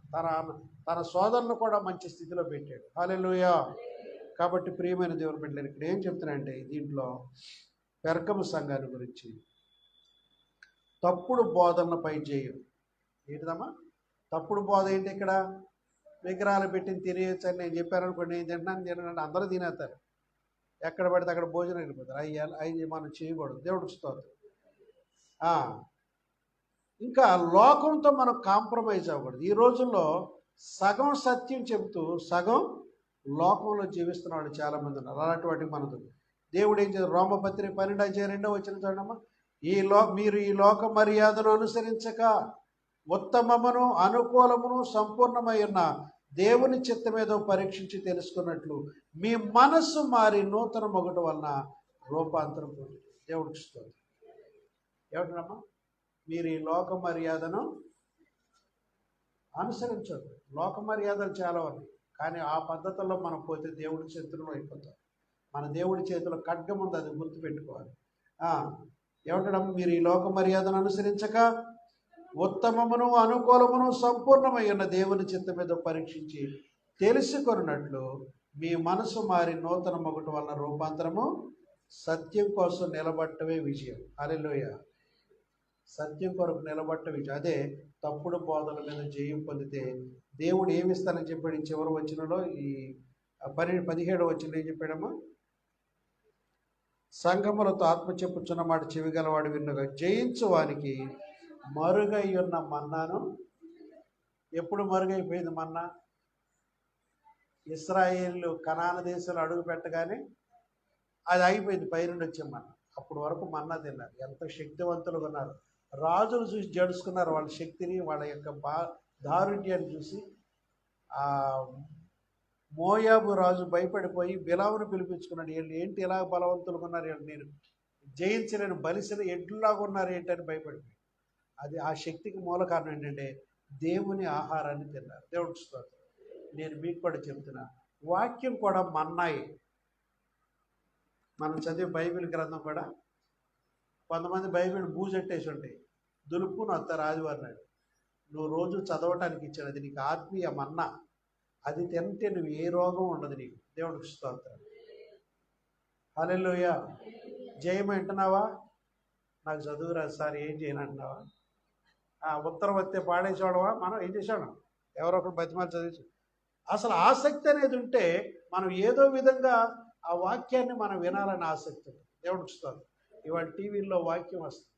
తన సోదరులను కూడా మంచి స్థితిలో పెట్టాడు. హల్లెలూయా. కాబట్టి ప్రియమైన దేవుని బిడ్డలు, ఇక్కడ ఏం చెప్తున్నానంటే దీంట్లో పెర్గము సంఘాన్ని గురించి తప్పుడు బోధనలపై జయం. ఏంటిదమ్మా తప్పుడు బోధ? ఏంటి ఇక్కడ? విగ్రహాలు పెట్టిన తినేయచ్చు అని నేను చెప్పాను అనుకోండి, నేను తినడానికి అందరూ తినేస్తారు. ఎక్కడ పడితే అక్కడ భోజనం వెళ్ళిపోతారు. అవి మనం చేయకూడదు. దేవుడికి స్తోత్రం. ఇంకా లోకంతో మనం కాంప్రమైజ్ అవ్వకూడదు. ఈ రోజుల్లో సగం సత్యం చెబుతూ సగం లోకంలో జీవిస్తున్నవాడు చాలామంది ఉన్నారు. అలాంటి వాటికి మనకు దేవుడు ఏం చేస్తారు? రోమపత్రిక 12:2 వచ్చిన చూడమ్మా, మీరు ఈ లోక మర్యాదను అనుసరించక ఉత్తమమును అనుకూలమును సంపూర్ణమై ఉన్న దేవుని చిత్తమేదో పరీక్షించి తెలుసుకున్నట్లు మీ మనస్సు మారి నూతన మొగట వలన రూపాంతరం పొంది. దేవుడికి స్తోత్రం. ఏమంటారమ్మా? మీరు ఈ లోక మర్యాదను అనుసరించదు. లోక మర్యాదలు చాలా ఉన్నాయి, కానీ ఆ పద్ధతుల్లో మనం పోతే దేవుడి చేతుల్లో అయిపోతాం. మన దేవుడి చేతిలో ఖడ్గం ఉంది, అది గుర్తుపెట్టుకోవాలి. ఏమంటాడమ్మా? మీరు ఈ లోక మర్యాదను అనుసరించక ఉత్తమమును అనుకూలమును సంపూర్ణమై ఉన్న దేవుని చిత్తం మీద పరీక్షించి తెలుసుకొన్నట్లు మీ మనసు మారి నూతన మొగట వలన రూపాంతరము సత్యం కోసం నిలబట్టమే విజయం. హల్లెలూయా. సత్యం కొరకు నిలబట్ట విజయం. అదే తప్పుడు బోధల మీద జయం పొందితే దేవుడు ఏమిస్తానని చెప్పాడు? చివరి వచనంలో ఈ 17వ వచనంలో ఏం చెప్పాడమ్మా? సంఘములతో ఆత్మ చెప్పుచున్న మాట చెవిగలవాడు విన్నగా జయించు వానికి మరుగై ఉన్న మన్నాను. ఎప్పుడు మరుగైపోయింది మన్నా? ఇశ్రాయేలు కనాన దేశంలో అడుగు పెట్టగానే అది అయిపోయింది, పైనుండి వచ్చే మన్నా. అప్పటి వరకు మన్నా తిన్నారు. ఎంత శక్తివంతులుగా ఉన్నారు. రాజులు చూసి జడుచుకున్నారు వాళ్ళ శక్తిని, వాళ్ళ యొక్క దారుణ్యాన్ని చూసి. మోయాబు రాజు భయపడిపోయి బిలామును పిలిపించుకున్నాడు. వీళ్ళు ఏంటి ఇలా బలవంతులుగా ఉన్నారు, వీళ్ళు నేను జయించలేను, బలిసిన ఎడ్లులాగా ఉన్నారు ఏంటి అని భయపడిపోయి. అది ఆ శక్తికి మూల కారణం ఏంటంటే దేవుని ఆహారాన్ని తిన్నారు. దేవుడికి స్తోత్రం. నేను మీకు కూడా చెప్తున్నా, వాక్యం కూడా మన్నాయి. మనం చదివే బైబిల్ గ్రంథం కూడా కొంతమంది బైబిల్ బూజెట్టేసి ఉంటాయి, దులుపుకుని వస్తారు ఆదివారం నాడు. నువ్వు రోజు చదవటానికి ఇచ్చాడు, అది నీకు ఆత్మీయ మన్నా. అది తింటే నువ్వు ఏ రోగం ఉండదు నీకు. దేవుడికి స్తోత్రం. హల్లెలూయా. జయం వింటున్నావా? నాకు చదువు రాదు సార్, ఏం చేయనంటున్నావా? ఉత్తరం వస్తే పాడేసేవాడవా? మనం ఏం చేసాడు? ఎవరో ఒకరు బతిమాలు చదివి. అసలు ఆసక్తి అనేది ఉంటే మనం ఏదో విధంగా ఆ వాక్యాన్ని మనం వినాలని ఆసక్తి ఉంది. దేవుడికి స్తోత్రం. ఇవాళ టీవీల్లో వాక్యం వస్తుంది,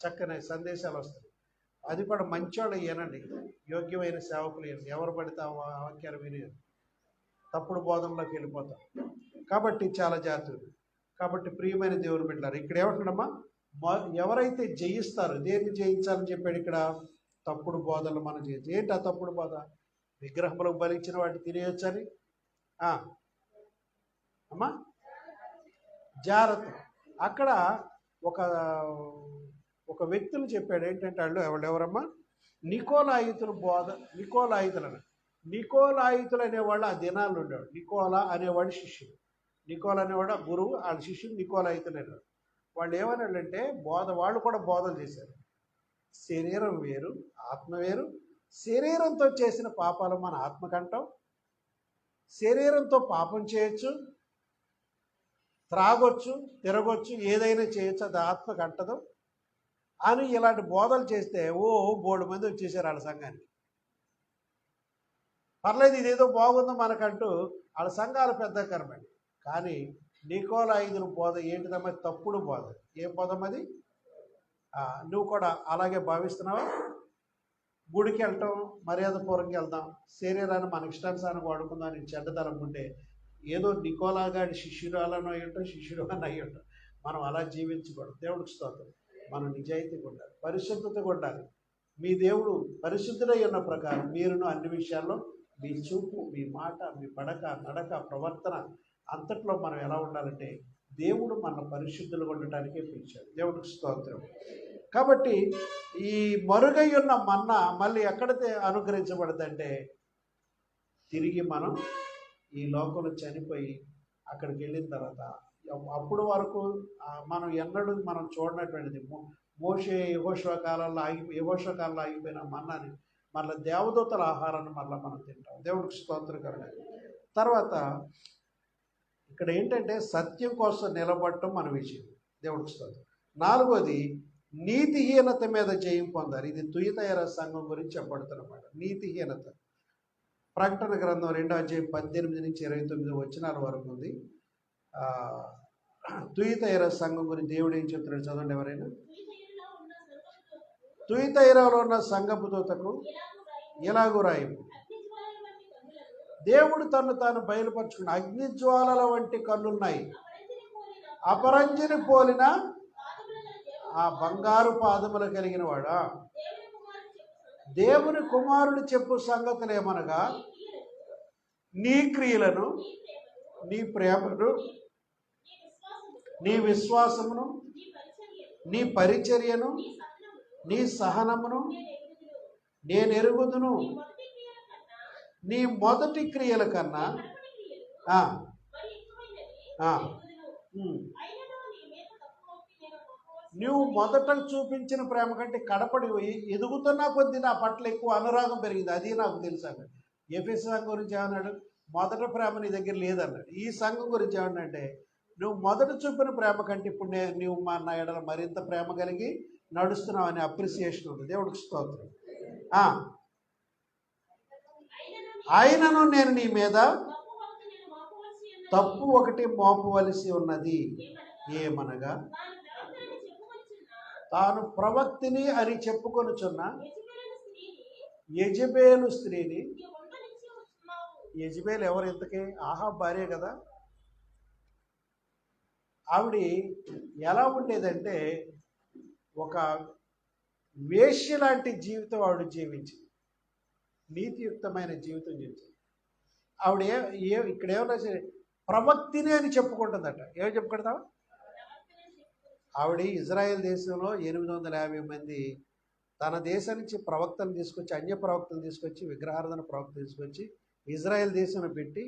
చక్కని సందేశాలు వస్తాయి. అది కూడా మంచోళ్ళు వినండి, యోగ్యమైన సేవకులు వినండి. ఎవరు పడితే ఆ వాక్యాలు వినేది తప్పుడు బోధనలోకి వెళ్ళిపోతాం. కాబట్టి చాలా జాగ్రత్తలు. కాబట్టి ప్రియమైన దేవుని బిడ్డలారా, ఇక్కడ ఏమంటున్నామా? ఎవరైతే జయిస్తారో, దేన్ని జయించాలని చెప్పాడు ఇక్కడ? తప్పుడు బోధనలు మనం చేయొచ్చు. ఏంటి ఆ తప్పుడు బోధ? విగ్రహములకు బలించిన వాటిని తినేయొచ్చని. అమ్మా జాగ్రత్త. అక్కడ ఒక వ్యక్తులు చెప్పాడు. ఏంటంటే వాళ్ళు ఎవరమ్మా? నికోలాయితుల బోధ. నికోలాయితులు అనేవాళ్ళు ఆ దినాలు ఉండేవాడు. నికోలా అనేవాడు శిష్యుడు, నికోలా అనేవాడు ఆ గురువు, వాళ్ళ శిష్యుడు నికోలాయితులు అనేవాడు. వాళ్ళు ఏమన్నాడంటే వాళ్ళు కూడా బోధలు చేశారు. శరీరం వేరు, ఆత్మ వేరు. శరీరంతో చేసిన పాపాలు మన ఆత్మకంటాం. శరీరంతో పాపం చేయొచ్చు, త్రాగొచ్చు, తిరగొచ్చు, ఏదైనా చేయొచ్చు, అది ఆత్మకు అంటదు అని ఇలాంటి బోధలు చేస్తే బోల్డ్ మంది వచ్చేసారు వాళ్ళ సంఘానికి. పర్లేదు, ఇదేదో బాగుందో మనకంటూ వాళ్ళ సంఘాలు పెద్ద కరమండి. కానీ నికోలాయితుల బోధ ఏంటిదమ్మా? తప్పుడు బోధ. ఏం బోధమది? నువ్వు కూడా అలాగే భావిస్తున్నావా? గుడికి వెళ్ళటం, మర్యాదపూర్వకంగా వెళ్దాం, శరీరాన్ని మన ఇష్టానుసారం వాడుకుందాం అని చెడ్డదనుకుంటే ఏదో నికోలాగాడి శిష్యురాలను అయ్యటం, శిష్యుడు అని అయ్యటం. మనం అలా జీవించకూడదు. దేవుడికి స్తోత్రం. మనం నిజాయితీగా ఉండాలి, పరిశుద్ధతగా ఉండాలి. మీ దేవుడు పరిశుద్ధుడై ఉన్న ప్రకారం మీరును అన్ని విషయాల్లో మీ చూపు, మీ మాట, మీ పడక, నడక, ప్రవర్తన అంతట్లో మనం ఎలా ఉండాలంటే దేవుడు మన పరిశుద్ధులుగా ఉండటానికే పిలిచాడు. దేవుడికి స్తోత్రం. కాబట్టి ఈ మరుగై ఉన్న మన్నా మళ్ళీ ఎక్కడైతే అనుగ్రహించబడదంటే తిరిగి మనం ఈ లోకంలో చనిపోయి అక్కడికి వెళ్ళిన తర్వాత, అప్పుడు వరకు మనం ఎన్నడూ మనం చూడనటువంటిది యెహోషువ కాలంలో ఆగిపోయిన మన్నాని మళ్ళీ దేవదూతల ఆహారాన్ని మళ్ళీ మనం తింటాం. దేవుడికి స్తోత్రకరణ. తర్వాత ఇక్కడ ఏంటంటే సత్యం కోసం నిలబడటం మన విషయం. దేవుడికి స్తోత్రం. 4వది నీతిహీనత మీద జయం పొందాలి. ఇది తుయతైర సంఘం గురించి చెప్పబడుతున్నమాట. నీతిహీనత ప్రకటన గ్రంథం 2:18-29 వరకు ఉంది. తుయతైర సంఘం గురించి దేవుడు ఏం చెప్తున్నాడు చదవండి ఎవరైనా. తుయతైరలో ఉన్న సంఘపు దూతకు ఇలాగు రాయము, దేవుడు తాను బయలుపరుచుకున్న అగ్నిజ్వాలల వంటి కన్నులున్నాయి, అపరంజిని పోలిన ఆ బంగారు పాదములు కలిగిన వాడా. దేవుని కుమారుడు చెప్పు సంగతులు ఏమనగా నీ క్రియలను, నీ ప్రేమను, నీ విశ్వాసమును, నీ పరిచర్యను, నీ సహనమును నేను ఎరుగుదును. నీ మొదటి క్రియల కన్నా నువ్వు మొదట చూపించిన ప్రేమ కంటే కడపడి ఎదుగుతున్నా కొద్ది నా పట్ల ఎక్కువ అనురాగం పెరిగింది. అది నాకు తెలుసు అన్నాడు. ఎఫెసు సంఘం గురించి ఏమన్నాడు? మొదట ప్రేమ నీ దగ్గర లేదన్నాడు. ఈ సంఘం గురించి ఏమన్నాడంటే నువ్వు మొదట చూపిన ప్రేమ కంటే ఇప్పుడు నువ్వు నా ఎడల మరింత ప్రేమ కలిగి నడుస్తున్నావు అనే అప్రిసియేషన్ ఉంది. దేవుడికి స్తోత్రం. ఆయనను నేను నీ మీద తప్పు ఒకటి మోపవలసి ఉన్నది. ఏమనగా తాను ప్రవక్తిని అని చెప్పుకొనుచున్న యెజబేలు స్త్రీని. యెజబేలు ఎవరు ఇంతకీ? ఆహాబు భార్య కదా. ఆవిడ ఎలా ఉండేదంటే ఒక వేశ్య లాంటి జీవితం ఆవిడ జీవించింది. నీతియుక్తమైన జీవితం జీవించింది ఆవిడ. ఇక్కడ ఏమన్నా ప్రవక్తిని అని చెప్పుకుంటుందట. ఏమని చెప్పుకుంటావా? ఆవిడ ఇజ్రాయెల్ దేశంలో 850 మంది తన దేశం నుంచి ప్రవక్తలు తీసుకొచ్చి, అన్య ప్రవక్తలు తీసుకొచ్చి, విగ్రహారాధన ప్రవక్తలు తీసుకొచ్చి ఇజ్రాయెల్ దేశంలో పెట్టి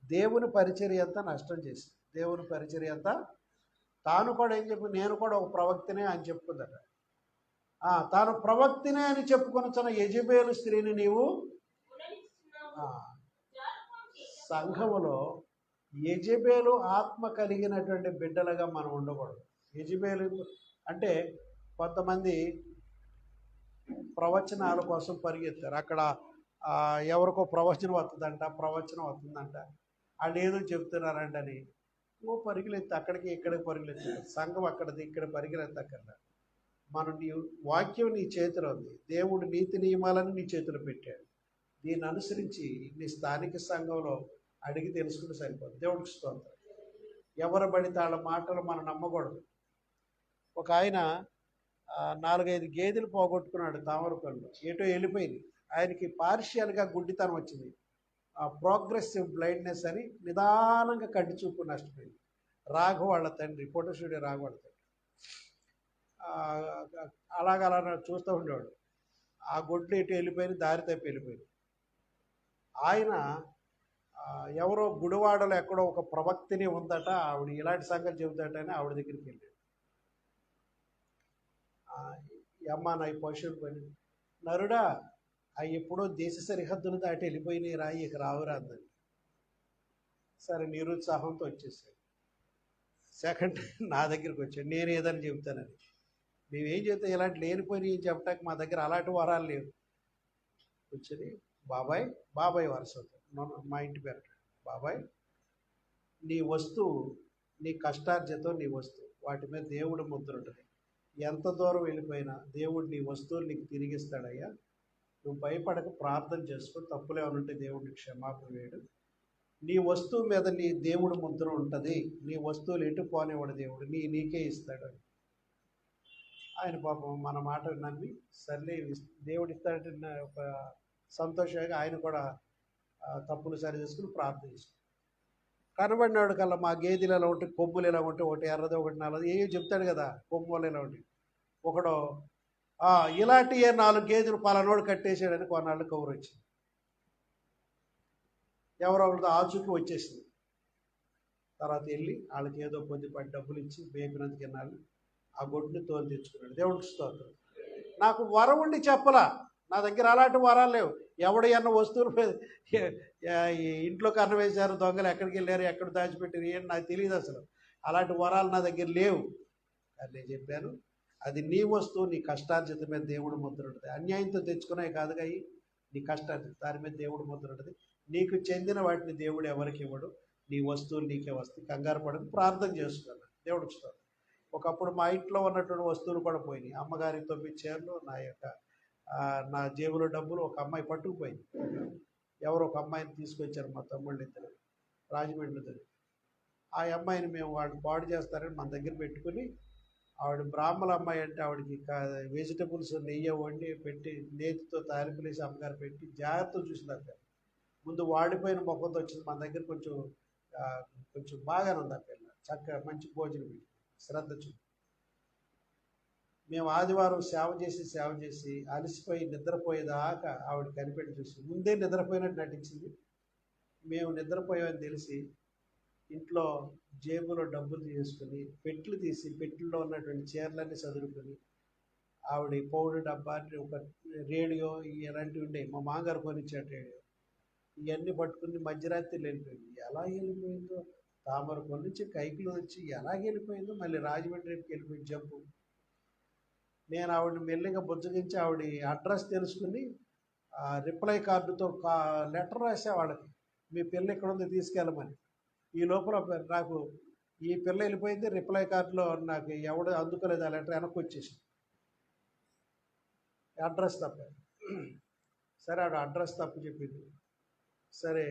దేవుని పరిచర్య అంతా నష్టం చేసింది. దేవుని పరిచర్య అంతా తాను కూడా ఏం చెప్పి నేను కూడా ఒక ప్రవక్తనే అని చెప్పుకుందట. తాను ప్రవక్తనే అని చెప్పుకొనుచున్న యెజబేలు స్త్రీని నీవు సంఘములో యెజబేలు ఆత్మ కలిగినటువంటి బిడ్డలుగా మనం ఉండకూడదు. యెజబేలు అంటే కొంతమంది ప్రవచనాల కోసం పరిగెత్తారు. అక్కడ ఎవరికో ప్రవచనం వస్తుందంట, వాళ్ళు ఏదో చెప్తున్నారంటని పరిగెత్తి అక్కడికి ఇక్కడికి పరిగెత్తారు. సంఘం అక్కడిది ఇక్కడ పరిగెత్తి అక్కడ. నీ వాక్యం నీ చేతిలో ఉంది. దేవుడు నీతి నియమాలను నీ చేతిలో పెట్టాడు. దీన్ని అనుసరించి నీ స్థానిక సంఘంలో అడిగి తెలుసుకుంటే సరిపోదు. దేవుడికి స్తోత్రం. ఎవరు పడితే వాళ్ళ మాటలు మనం నమ్మకూడదు. ఒక ఆయన 4-5 గేదెలు పోగొట్టుకున్నాడు తామరపల్లిలో. ఏటో వెళ్ళిపోయింది. ఆయనకి పార్షియల్గా గుడ్డితనం వచ్చింది. ప్రోగ్రెసివ్ బ్లైండ్నెస్ అని నిదానంగా కంటి చూపు నష్టపోయింది. రాఘవ వాళ్ళ తండ్రి, ఫోటో స్టూడియో రాఘవ వాళ్ళ తండ్రి అలా చూస్తూ ఉండేవాడు. ఆ గొడ్లు ఇటు వెళ్ళిపోయింది, దారి తప్పి వెళ్ళిపోయింది. ఆయన ఎవరో గుడివాడలో ఎక్కడో ఒక ప్రవక్తిని ఉందట, ఆవిడ ఇలాంటి సంగతి చెబుతాట అని ఆవిడ దగ్గరికి వెళ్ళాడు. అమ్మ నా ఈ పశువులు పని నరుడా, అవి ఎప్పుడో దేశ సరిహద్దులు దాటి వెళ్ళిపోయినాయి రా, ఇక రావురా అందని. సరే నిరుత్సాహంతో వచ్చేసాడు. సెకండ్ నా దగ్గరికి వచ్చాడు. నేను ఏదని చెబుతానని. మేమేం చెప్తే ఇలాంటి లేనిపోయినాయి చెప్పటానికి మా దగ్గర అలాంటి వరాలు లేవు. వచ్చి బాబాయ్ వరుస మా ఇంటి పేరు. బాబాయ్, నీ వస్తువు, నీ కష్టార్జితం నీ వస్తువు, వాటి మీద దేవుడు ముద్ర ఉంటుంది. ఎంత దూరం వెళ్ళిపోయినా దేవుడు నీ వస్తువులు నీకు తిరిగిస్తాడయ్యా. నువ్వు భయపడక ప్రార్థన చేసుకో. తప్పులు ఏమైనా ఉంటే దేవుడిని క్షమాపణ వేయడు. నీ వస్తువు మీద నీ దేవుడు ముద్ర ఉంటుంది. నీ వస్తువులు ఎటు పోనేవాడు దేవుడు నీకే ఇస్తాడు. ఆయన పాపం మన మాట నమ్మి సర్లే దేవుడు ఇస్తాడంటే ఒక సంతోషంగా ఆయన కూడా తప్పులు సరి చేసుకుని ప్రార్థన చేసుకుని కనబడినాడు కల్లా మా గేదెలు ఎలా ఉంటాయి, కొమ్ములు ఎలా ఉంటాయి, ఒకటి ఎర్రది ఒకటి నల్లది ఏవి చెప్తాడు కదా. కొమ్ములు ఎలా ఉంటాయి. ఒకడు ఇలాంటి 4 గేదెలు పలానోడు కట్టేసాడని కొన్నాళ్ళు కబురు వచ్చింది. ఎవరో ఒకరితో ఆచూకీ వచ్చేసింది. తర్వాత వెళ్ళి వాళ్ళకి ఏదో కొద్దిపాటి డబ్బులు ఇచ్చి బేపినందుకు ఎన్నాళ్ళు ఆ గొడ్డుని తోలు తెచ్చుకున్నాడు. దేవుడికి స్తోత్రం. నాకు వరం ఉండి చెప్పలా, నా దగ్గర అలాంటి వరాలు లేవు. ఎవడు అన్న వస్తువులు ఈ ఇంట్లో కన్ను వేశారు, దొంగలు ఎక్కడికి వెళ్ళారు, ఎక్కడ దాచిపెట్టారు, ఏంటి నాకు తెలియదు అసలు. అలాంటి వరాలు నా దగ్గర లేవు. అని నేను చెప్పాను, అది నీ వస్తువు, నీ కష్టార్జిత మీద దేవుడు ముద్ర ఉంటుంది. అన్యాయంతో తెచ్చుకునే కాదుగా, నీ కష్టార్జిత దాని మీద దేవుడు ముద్ర ఉంటుంది. నీకు చెందిన వాటిని దేవుడు ఎవరికి ఇవ్వడు, నీ వస్తువులు నీకే వస్తాయి. కంగారు పడని ప్రార్థన చేసుకున్నాను. దేవుడికి స్తోత్రం. ఒకప్పుడు మా ఇంట్లో ఉన్నటువంటి వస్తువులు కూడా పోయినాయి. అమ్మగారి 9 చీరలు, నా జేబులో డబ్బులు ఒక అమ్మాయి పట్టుకుపోయింది. ఎవరు ఒక అమ్మాయిని తీసుకొచ్చారు, మా తమ్ముళ్ళు ఇద్దరు రాజమండ్రిలో. ఆ అమ్మాయిని మేము వాళ్ళు పాడు చేస్తారని మన దగ్గర పెట్టుకుని, ఆవిడ బ్రాహ్మణ అమ్మాయి అంటే ఆవిడకి వెజిటబుల్స్ నెయ్యి వండి పెట్టి నేతితో తాలింపులేసి అమ్మగారు పెట్టి జాగ్రత్తగా చూసింది. ముందు వాడిపోయిన మొక్కతో వచ్చింది, మన దగ్గర కొంచెం బాగానే ఉంది. ఆ పిల్ల చక్కగా మంచి భోజనం పెట్టి శ్రద్ధ చూపి. మేము ఆదివారం సేవ చేసి అలసిపోయి నిద్రపోయేదాకా ఆవిడ కనిపెట్టి చూసి ముందే నిద్రపోయినట్టు నటించింది. మేము నిద్రపోయామని తెలిసి ఇంట్లో జేబులో డబ్బులు తీసుకుని పెట్లు తీసి పెట్టెల్లో ఉన్నటువంటి చీరలన్నీ చదువుకుని, ఆవిడ పౌడర్ డబ్బా, ఒక రేడియో ఇలాంటివి ఉండేవి, మా మామగారు కొనిచ్చాడు రేడియో, ఇవన్నీ పట్టుకుని మధ్యరాత్రి వెళ్ళిపోయింది. ఎలా వెళ్ళిపోయిందో, తామరకొండ నుంచి కైకిలు వచ్చి ఎలా వెళ్ళిపోయిందో, మళ్ళీ రాజమండ్రికి వెళ్ళిపోయింది జంపు. నేను ఆవిడని మెల్లిగా బుజ్జగించి ఆవిడ అడ్రస్ తెలుసుకుని రిప్లై కార్డుతో లెటర్ రాసా వాళ్ళకి, మీ పిల్ల ఎక్కడ ఉంది తీసుకెళ్ళమని. ఈ లోపల నాకు ఈ పిల్ల వెళ్ళిపోయింది, రిప్లై కార్డులో నాకు ఎవడు అందుకోలేదు, ఆ లెటర్ వెనక్కి వచ్చేసి అడ్రస్ తప్పాను. సరే ఆవిడ అడ్రస్ తప్పు చెప్పింది. సరే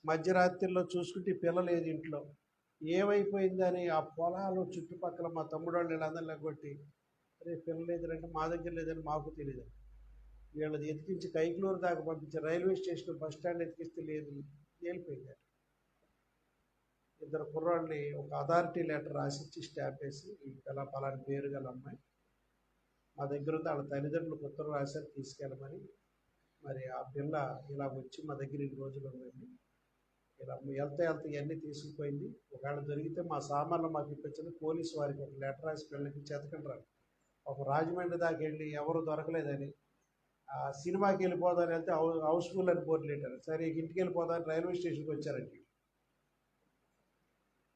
మధ్యరాత్రిలో చూసుకుంటే పిల్ల లేదు ఇంట్లో. ఏమైపోయిందని ఆ పొలాలు చుట్టుపక్కల మా తమ్ముడు వాళ్ళు వీళ్ళందరినీ కొట్టి, అరే పిల్ల లేదంటే మా దగ్గర లేదని మాకు తెలియదు. వీళ్ళది ఎతికించి కైకులూరు దాకా పంపించి రైల్వే స్టేషన్ బస్ స్టాండ్ ఎతికిస్తే లేదు, వెళ్ళిపోయింది. ఇద్దరు కుర్రాళ్ళని ఒక అథారిటీ లెటర్ రాసిచ్చి స్టాంప్ వేసి, ఈ పిల్ల పలాని పేరు గల అమ్మాయి మా దగ్గర ఉంది, వాళ్ళ తల్లిదండ్రులకు ఉత్తరం రాశారు తీసుకెళ్ళమని. మరి ఆ పిల్ల ఇలా వచ్చి మా దగ్గర 2 రోజులు ఉందండి, ఇలా వెళ్తే ఇవన్నీ తీసుకుపోయింది. ఒకవేళ దొరికితే మా సామాన్లు మాకు ఇప్పించండి, పోలీసు వారికి ఒక లెటర్ రాసి పిల్లలకి చెతకంటారు. ఒక రాజమండ్రి దాకా వెళ్ళి ఎవరు దొరకలేదని, సినిమాకి వెళ్ళిపోదాని వెళ్తే హౌస్ఫుల్ అని బోర్డులు పెట్టారు. సరే ఇంటికి వెళ్ళిపోదాని రైల్వే స్టేషన్కి వచ్చారండి.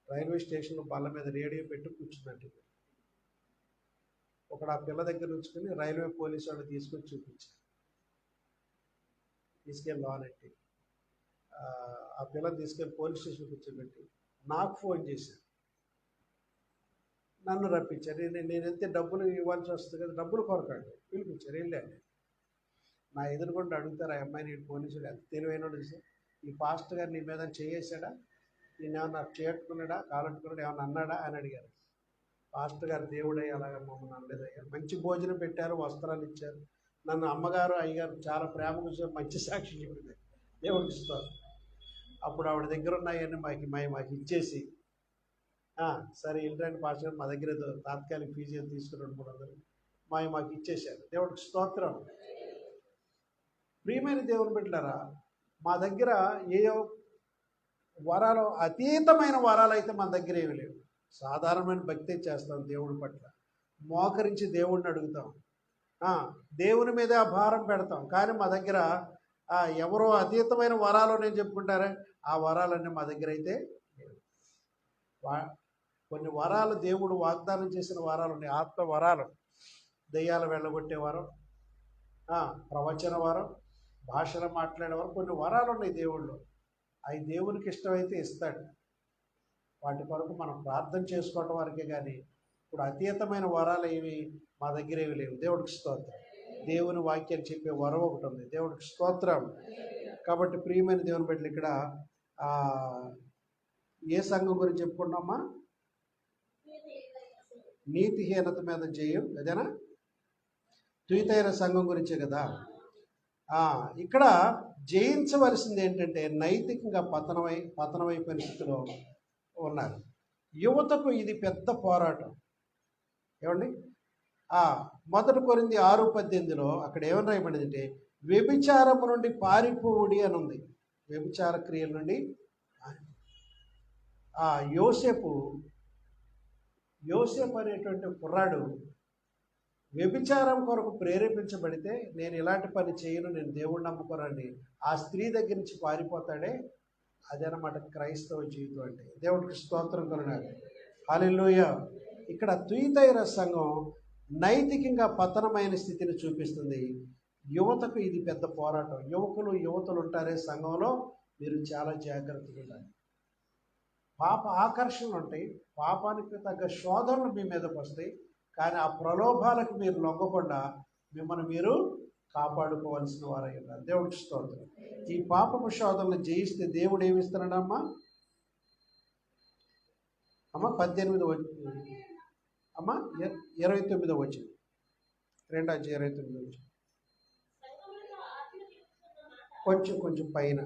రైల్వే స్టేషన్లో బల్ల మీద రేడియో పెట్టి కూర్చున్నట్టు ఒకడు ఆ పిల్ల దగ్గర ఉంచుకొని రైల్వే పోలీసు వాళ్ళు తీసుకొచ్చి చూపించారు. తీసుకెళ్ళి లోనెట్టి ఆ పిల్లని తీసుకెళ్ళి పోలీస్ స్టేషన్ కూర్చోబెట్టి నాకు ఫోన్ చేశారు, నన్ను రప్పించారు. నేను వెళ్తే డబ్బులు ఇవ్వాల్సి వస్తుంది కదా, డబ్బులు కొరకండి పిలిపించారు. వెళ్ళండి, నా ఎదురుకుండా అడుగుతారు ఆ అమ్మాయిని, నేను పోలీసుడు ఎంత తెలివైన సార్, ఈ పాస్ట్ గారు నీ మీద చేయేసాడా, నేను ఏమన్నా చేట్టుకున్నాడా, కాలట్టుకున్నాడా, ఏమన్నా అన్నాడా అని అడిగారు. పాస్టర్ గారు దేవుడయ్య అలాగ మమ్మల్ని అనలేదయ్యా, మంచి భోజనం పెట్టారు, వస్త్రాలు ఇచ్చారు, నన్ను అమ్మగారు అయ్యగారు చాలా ప్రేమగా మంచి సాక్షి చెప్పింది, దేవుడికి ఇస్తారు. అప్పుడు ఆవిడ దగ్గర ఉన్నాయని మాకు ఇచ్చేసి, సరే ఏంటంటే పాస్టర్ గారు మా దగ్గర తాత్కాలిక ఫీజు తీసుకున్నాడు 300 మాకు ఇచ్చేసారు. దేవుడికి స్తోత్రం. ప్రియమైన దేవుని బిడ్డలారా, మా దగ్గర ఏయో వరాలు, అతీతమైన వరాలు అయితే మన దగ్గర ఏమి లేవు. సాధారణమైన భక్తి చేస్తాం దేవుడి పట్ల, మోకరించి దేవుడిని అడుగుతాం, దేవుని మీద భారం పెడతాం. కానీ మా దగ్గర ఎవరో అతీతమైన వరాలు నేను చెప్పుకుంటారే, ఆ వరాలన్నీ మా దగ్గర అయితే లేవు. కొన్ని వరాలు దేవుడు వాగ్దానం చేసిన వరాలు ఉన్నాయి, ఆత్మ వరాలు, దెయ్యాలు వెళ్ళగొట్టే వరం, ప్రవచన వరం, భాషలు మాట్లాడే వరం, కొన్ని వరాలు ఉన్నాయి దేవుళ్ళు. అవి దేవునికి ఇష్టమైతే ఇస్తాడు, వాటి కొరకు మనం ప్రార్థన చేసుకోవటం వరకే. కానీ ఇప్పుడు అతీతమైన వరాలు ఏవి మా దగ్గర ఏవి లేవు. దేవుడికి స్తోత్రం. దేవుని వాక్యాన్ని చెప్పే వరం ఒకటి ఉంది, దేవుడికి స్తోత్రం. కాబట్టి ప్రియమైన దేవుని బిడ్డలు, ఇక్కడ ఏ సంఘం గురించి చెప్పుకున్నామా? నీతిహీనత మీద జయం, అదేనా? తుయితైన సంఘం గురించే కదా. ఇక్కడ జయించవలసింది ఏంటంటే నైతికంగా పతనమైపోయిన స్థితిలో ఉన్నారు. యువతకు ఇది పెద్ద పోరాటం. ఏమండి, 1 కొరింథీ 6:18 అక్కడ ఏమని రాయబడిందంటే, వ్యభిచారము నుండి పారిపోవుడి అని ఉంది. వ్యభిచార క్రియల నుండి. యోసేపు యోసేపు అనేటువంటి కుర్రాడు వ్యభిచారం కొరకు ప్రేరేపించబడితే నేను ఇలాంటి పని చేయను, నేను దేవుడిని నమ్ముకోనండి, ఆ స్త్రీ దగ్గర నుంచి పారిపోతాడే, అదనమాట క్రైస్తవ జీవితం అంటే. దేవుడికి స్తోత్రం కలుగును. హల్లెలూయా. ఇక్కడ తుయతైర సంఘం నైతికంగా పతనమైన స్థితిని చూపిస్తుంది. యువతకు ఇది పెద్ద పోరాటం. యువతులు ఉంటారే సంఘంలో, మీరు చాలా జాగ్రత్తగా ఉండాలి. పాప ఆకర్షణలు ఉంటాయి, పాపానికి తగ్గ శోధనలు మీ మీదకి వస్తాయి. కానీ ఆ ప్రలోభాలకు మీరు లొంగకుండా మిమ్మల్ని మీరు కాపాడుకోవాల్సిన వారై ఉన్నారు. దేవుడికి స్తోత్రం. ఈ పాపపు శోధనలు జయిస్తే దేవుడు ఏమిస్తున్నాడమ్మా? 18 అమ్మా 29 వచ్చింది, 2:29 కొంచెం పైన.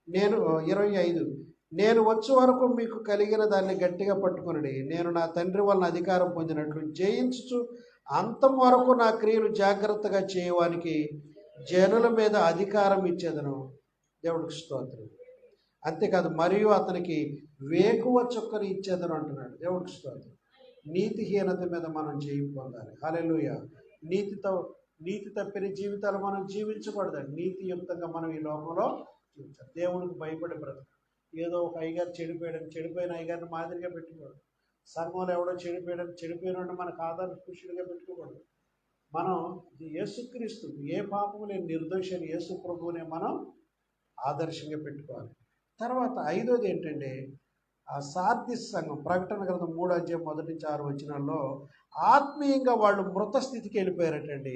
నేను 25, నేను వచ్చే వరకు మీకు కలిగిన దాన్ని గట్టిగా పట్టుకొనుడి. నేను నా తండ్రి వలన అధికారం పొందినట్లు జయించుచు అంతం వరకు నా క్రియలు జాగ్రత్తగా చేయడానికి జనుల మీద అధికారం ఇచ్చేదను. దేవుడికి స్తోత్రం. అంతేకాదు, మరియు అతనికి వేకువ చుక్కని ఇచ్చేదను అంటున్నాడు. దేవుడికి స్తోత్రం. నీతిహీనత మీద మనం జయం పొందాలి. హల్లెలూయా. నీతి తప్పిన జీవితాలు మనం జీవించకూడదండి. నీతియుక్తంగా మనం ఈ లోకంలో జీవించాలి. దేవుడికి భయపడి బ్రతక. ఏదో ఒక అయ్యగారు చెడిపోయిన అయ్యగారిని మాదిరిగా పెట్టుకోవడం, సంఘంలో ఎవడో చెడిపోయిన మనకు ఆధార పురుషుడిగా పెట్టుకోకూడదు. మనం యేసుక్రీస్తు, ఏ పాపము లేని నిర్దోషి అని యేసు ప్రభువునే మనం ఆదర్శంగా పెట్టుకోవాలి. తర్వాత 5వది ఏంటంటే, ఆ సార్దిస్ సంఘం, ప్రకటన గ్రంథం 3:1-6 వచనాల్లో ఆత్మీయంగా వాళ్ళు మృత స్థితికి వెళ్ళిపోయారటండి.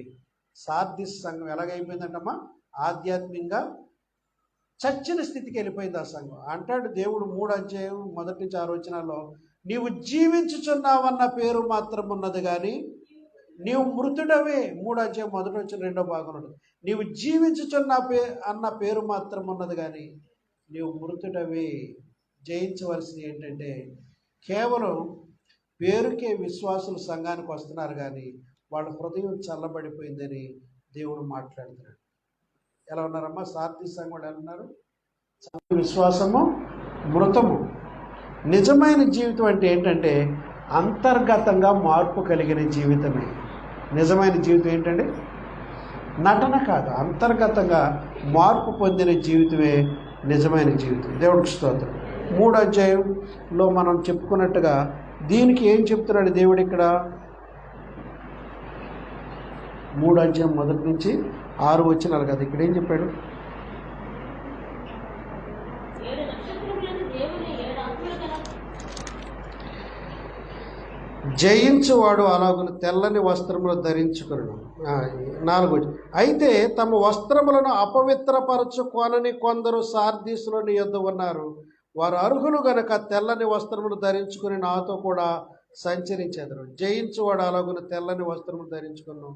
సార్దిస్ సంఘం ఎలాగైపోయిందంటమ్మా? ఆధ్యాత్మికంగా చచ్చిన స్థితికి వెళ్ళిపోయింది ఆ సంఘం. అంటాడు దేవుడు 3:1-6 వచనాల్లో, నీవు జీవించుచున్నావన్న పేరు మాత్రం ఉన్నది కానీ నీవు మృతుడవే. 3:1-2 నీవు అన్న పేరు మాత్రం ఉన్నది కానీ నీవు మృతుడవే. జయించవలసింది ఏంటంటే, కేవలం పేరుకే విశ్వాసులు సంఘానికి వస్తున్నారు కానీ వాళ్ళ హృదయం చల్లబడిపోయిందని దేవుడు మాట్లాడుతున్నాడు. ఎలా ఉన్నారమ్మా? సార్ది సంఘం ఎలా ఉన్నారు? విశ్వాసము మృతము. నిజమైన జీవితం అంటే ఏంటంటే అంతర్గతంగా మార్పు కలిగిన జీవితమే నిజమైన జీవితం. ఏంటంటే నటన కాదు, అంతర్గతంగా మార్పు పొందిన జీవితమే నిజమైన జీవితం. దేవుడికి స్తోత్రం. 3వ అధ్యాయంలో మనం చెప్పుకున్నట్టుగా దీనికి ఏం చెప్తున్నాడు దేవుడు ఇక్కడ? 3:1-6 వచనాలు కదా. ఇక్కడ ఏం చెప్పాడు? జయించువాడు అలాగున తెల్లని వస్త్రములు ధరించుకును. 4 అయితే తమ వస్త్రములను అపవిత్రపరచుకొనని కొందరు సార్దీసులోని యొద్ద ఉన్నారు. వారు అర్హులు గనక తెల్లని వస్త్రములు ధరించుకుని నాతో కూడా సంచరించెదరు. జయించువాడు అలాగున తెల్లని వస్త్రములు ధరించుకును.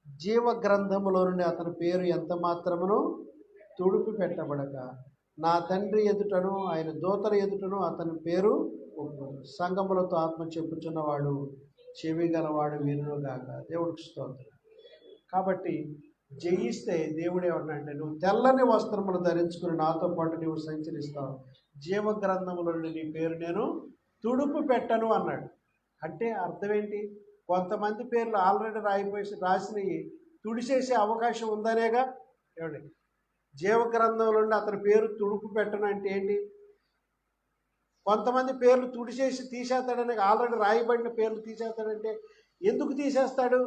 జీవ గ్రంథములో నుండి అతని పేరు ఎంత మాత్రమును తుడిపి పెట్టబడక నా తండ్రి ఎదుటను ఆయన దూతల ఎదుటను అతని పేరు సంగములతో ఆత్మ చెప్పుచున్నవాడు చెవి గలవాడు వినుగాక. దేవుడికి స్తోత్రం. కాబట్టి జయిస్తే దేవుడు ఏమన్నాడంటే, నువ్వు తెల్లని వస్త్రములు ధరించుకుని నాతో పాటు నువ్వు సంచరిస్తావు, జీవ గ్రంథములో నుండి నీ పేరు నేను తుడుపు పెట్టను అన్నాడు. అంటే అర్థం ఏంటి? కొంతమంది పేర్లు ఆల్రెడీ రాసినవి తుడిచేసే అవకాశం ఉందనేగా. ఏమండి? జీవగ్రంథంలో నుండి అతని పేరు తుడుపు పెట్టను అంటే ఏంటి? కొంతమంది పేర్లు తుడిచేసి తీసేస్తాడని, ఆల్రెడీ రాయబడిన పేర్లు తీసేస్తాడంటే ఎందుకు తీసేస్తాడు?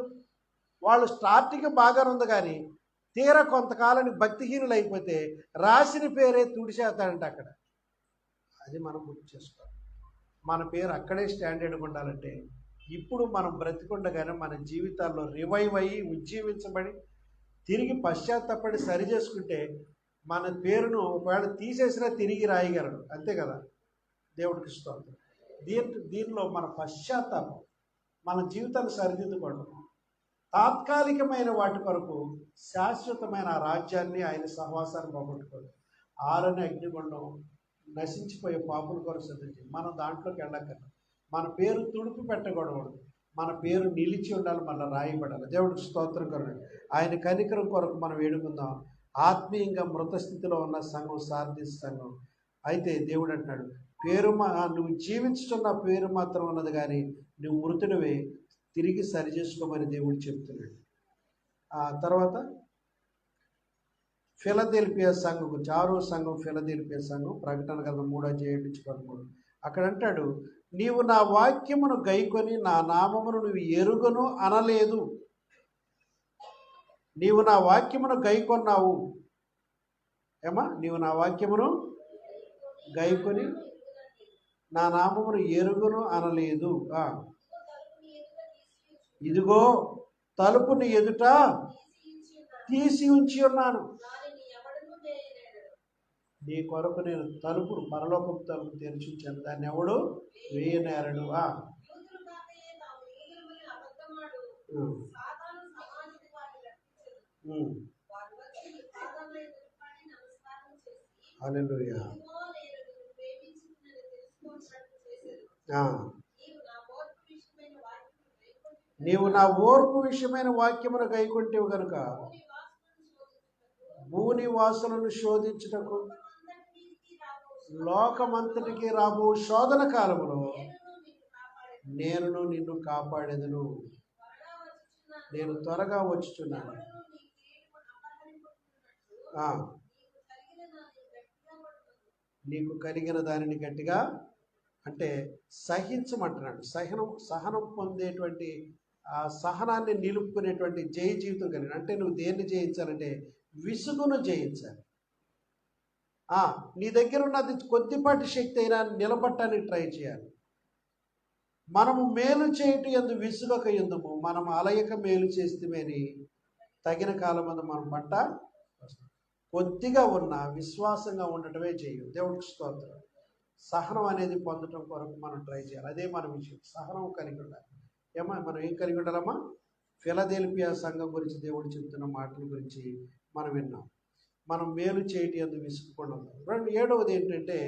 వాళ్ళు స్టార్టింగ్ బాగానే ఉంది కానీ తీరా కొంతకాలానికి భక్తిహీనులు అయిపోతే రాసిన పేరే తుడిచేస్తాడంట అక్కడ. అది మనం గుర్తు చేసుకోవాలి. మన పేరు అక్కడే స్టాండర్డ్గా ఉండాలంటే ఇప్పుడు మనం బ్రతికుండగానే మన జీవితాల్లో రివైవ్ అయ్యి ఉజ్జీవించబడి తిరిగి పశ్చాత్తపడి సరి చేసుకుంటే మన పేరును ఒకవేళ తీసేసినా తిరిగి రాయగలడు. అంతే కదా? దేవుడికి స్తోత్రం. దీనిలో మన పశ్చాత్తాపం, మన జీవితాన్ని సరిదిద్దుకోవడం, తాత్కాలికమైన వాటి కొరకు శాశ్వతమైన ఆ రాజ్యాన్ని ఆయన సహవాసాన్ని పోగొట్టుకోవడం, ఆరని అగ్నిగుండం నశించిపోయే పాపుల కొరకు సిద్ధించి మనం దాంట్లోకి వెళ్ళక్కర్లేదు. మన పేరు తుడుపు పెట్టకూడదు, మన పేరు నిలిచి ఉండాలి, మళ్ళీ రాయబడాలి. దేవుడికి స్తోత్రం కరండి. ఆయన కనికరం కొరకు మనం వేడుకుందాం. ఆత్మీయంగా మృత స్థితిలో ఉన్న సంఘం సార్దీస్ సంఘం. అయితే దేవుడు అంటున్నాడు, నువ్వు జీవించుతున్న పేరు మాత్రం ఉన్నది, కానీ నువ్వు మృతుడివే, తిరిగి సరి చేసుకోమని దేవుడు చెప్తున్నాడు. ఆ తర్వాత ఫిలదెల్ఫియా సంఘం గురించి, 6వ సంఘం ఫిలదెల్ఫియా సంఘం, ప్రకటన గ్రంథం 3:7-13. అక్కడ అంటాడు, నీవు నా వాక్యమును గైకొని నా నామమును నువ్వు ఎరుగను అనలేదు. నీవు నా వాక్యమును గైకొన్నావు. నీవు నా వాక్యమును గైకొని నా నామమును ఎరుగను అనలేదు. ఇదిగో తలుపుని ఎదుట తీసి ఉంచి ఉన్నాను, నీ కొరకు నేను తలుపును, పరలోకపు తలుపు తెరిచి ఉంచాను, దాన్ని ఎవడు వేయనేరడు. హల్లెలూయా. నీవు నా ఓర్పు విషయమైన వాక్యమును గైకొంటివి గనుక భూనివాసులను శోధించుటకు లోకమంతటికి రాబో శోధన కాలములో నేను నిన్ను కాపాడేదను. నేను త్వరగా వచ్చుచున్నాను. నీకు కలిగిన దానిని గట్టిగా, అంటే సహించమంటున్నాడు. సహనం పొందేటువంటి ఆ సహనాన్ని నిలుపుకునేటువంటి జయ జీవితం కలిగిన, అంటే నువ్వు దేన్ని జయించాలంటే విసుగును జయించాలి. నీ దగ్గర ఉన్నది కొద్దిపాటి శక్తి అయినా నిలబట్టడానికి ట్రై చేయాలి. మనము మేలు చేయటం ఎందు విసుగక ఎందుము, మనం అలయక మేలు చేస్తేమని తగిన కాలం అందు మనం పంట కొద్దిగా ఉన్న విశ్వాసంగా ఉండటమే చేయు. దేవుడికి స్తోత్రం. సహనం అనేది పొందటం కొరకు మనం ట్రై చేయాలి. అదే మన విషయం, సహనం కలిగి ఉండాలి. మనం ఏం కలిగి ఉండాలమ్మా? ఫిలదెల్ఫియా సంఘం గురించి దేవుడు చెప్తున్న మాటల గురించి మనం విన్నాం. మనం మేలు చేయటం ఎందుకు విసుగకుండా. 7వది ఏంటంటే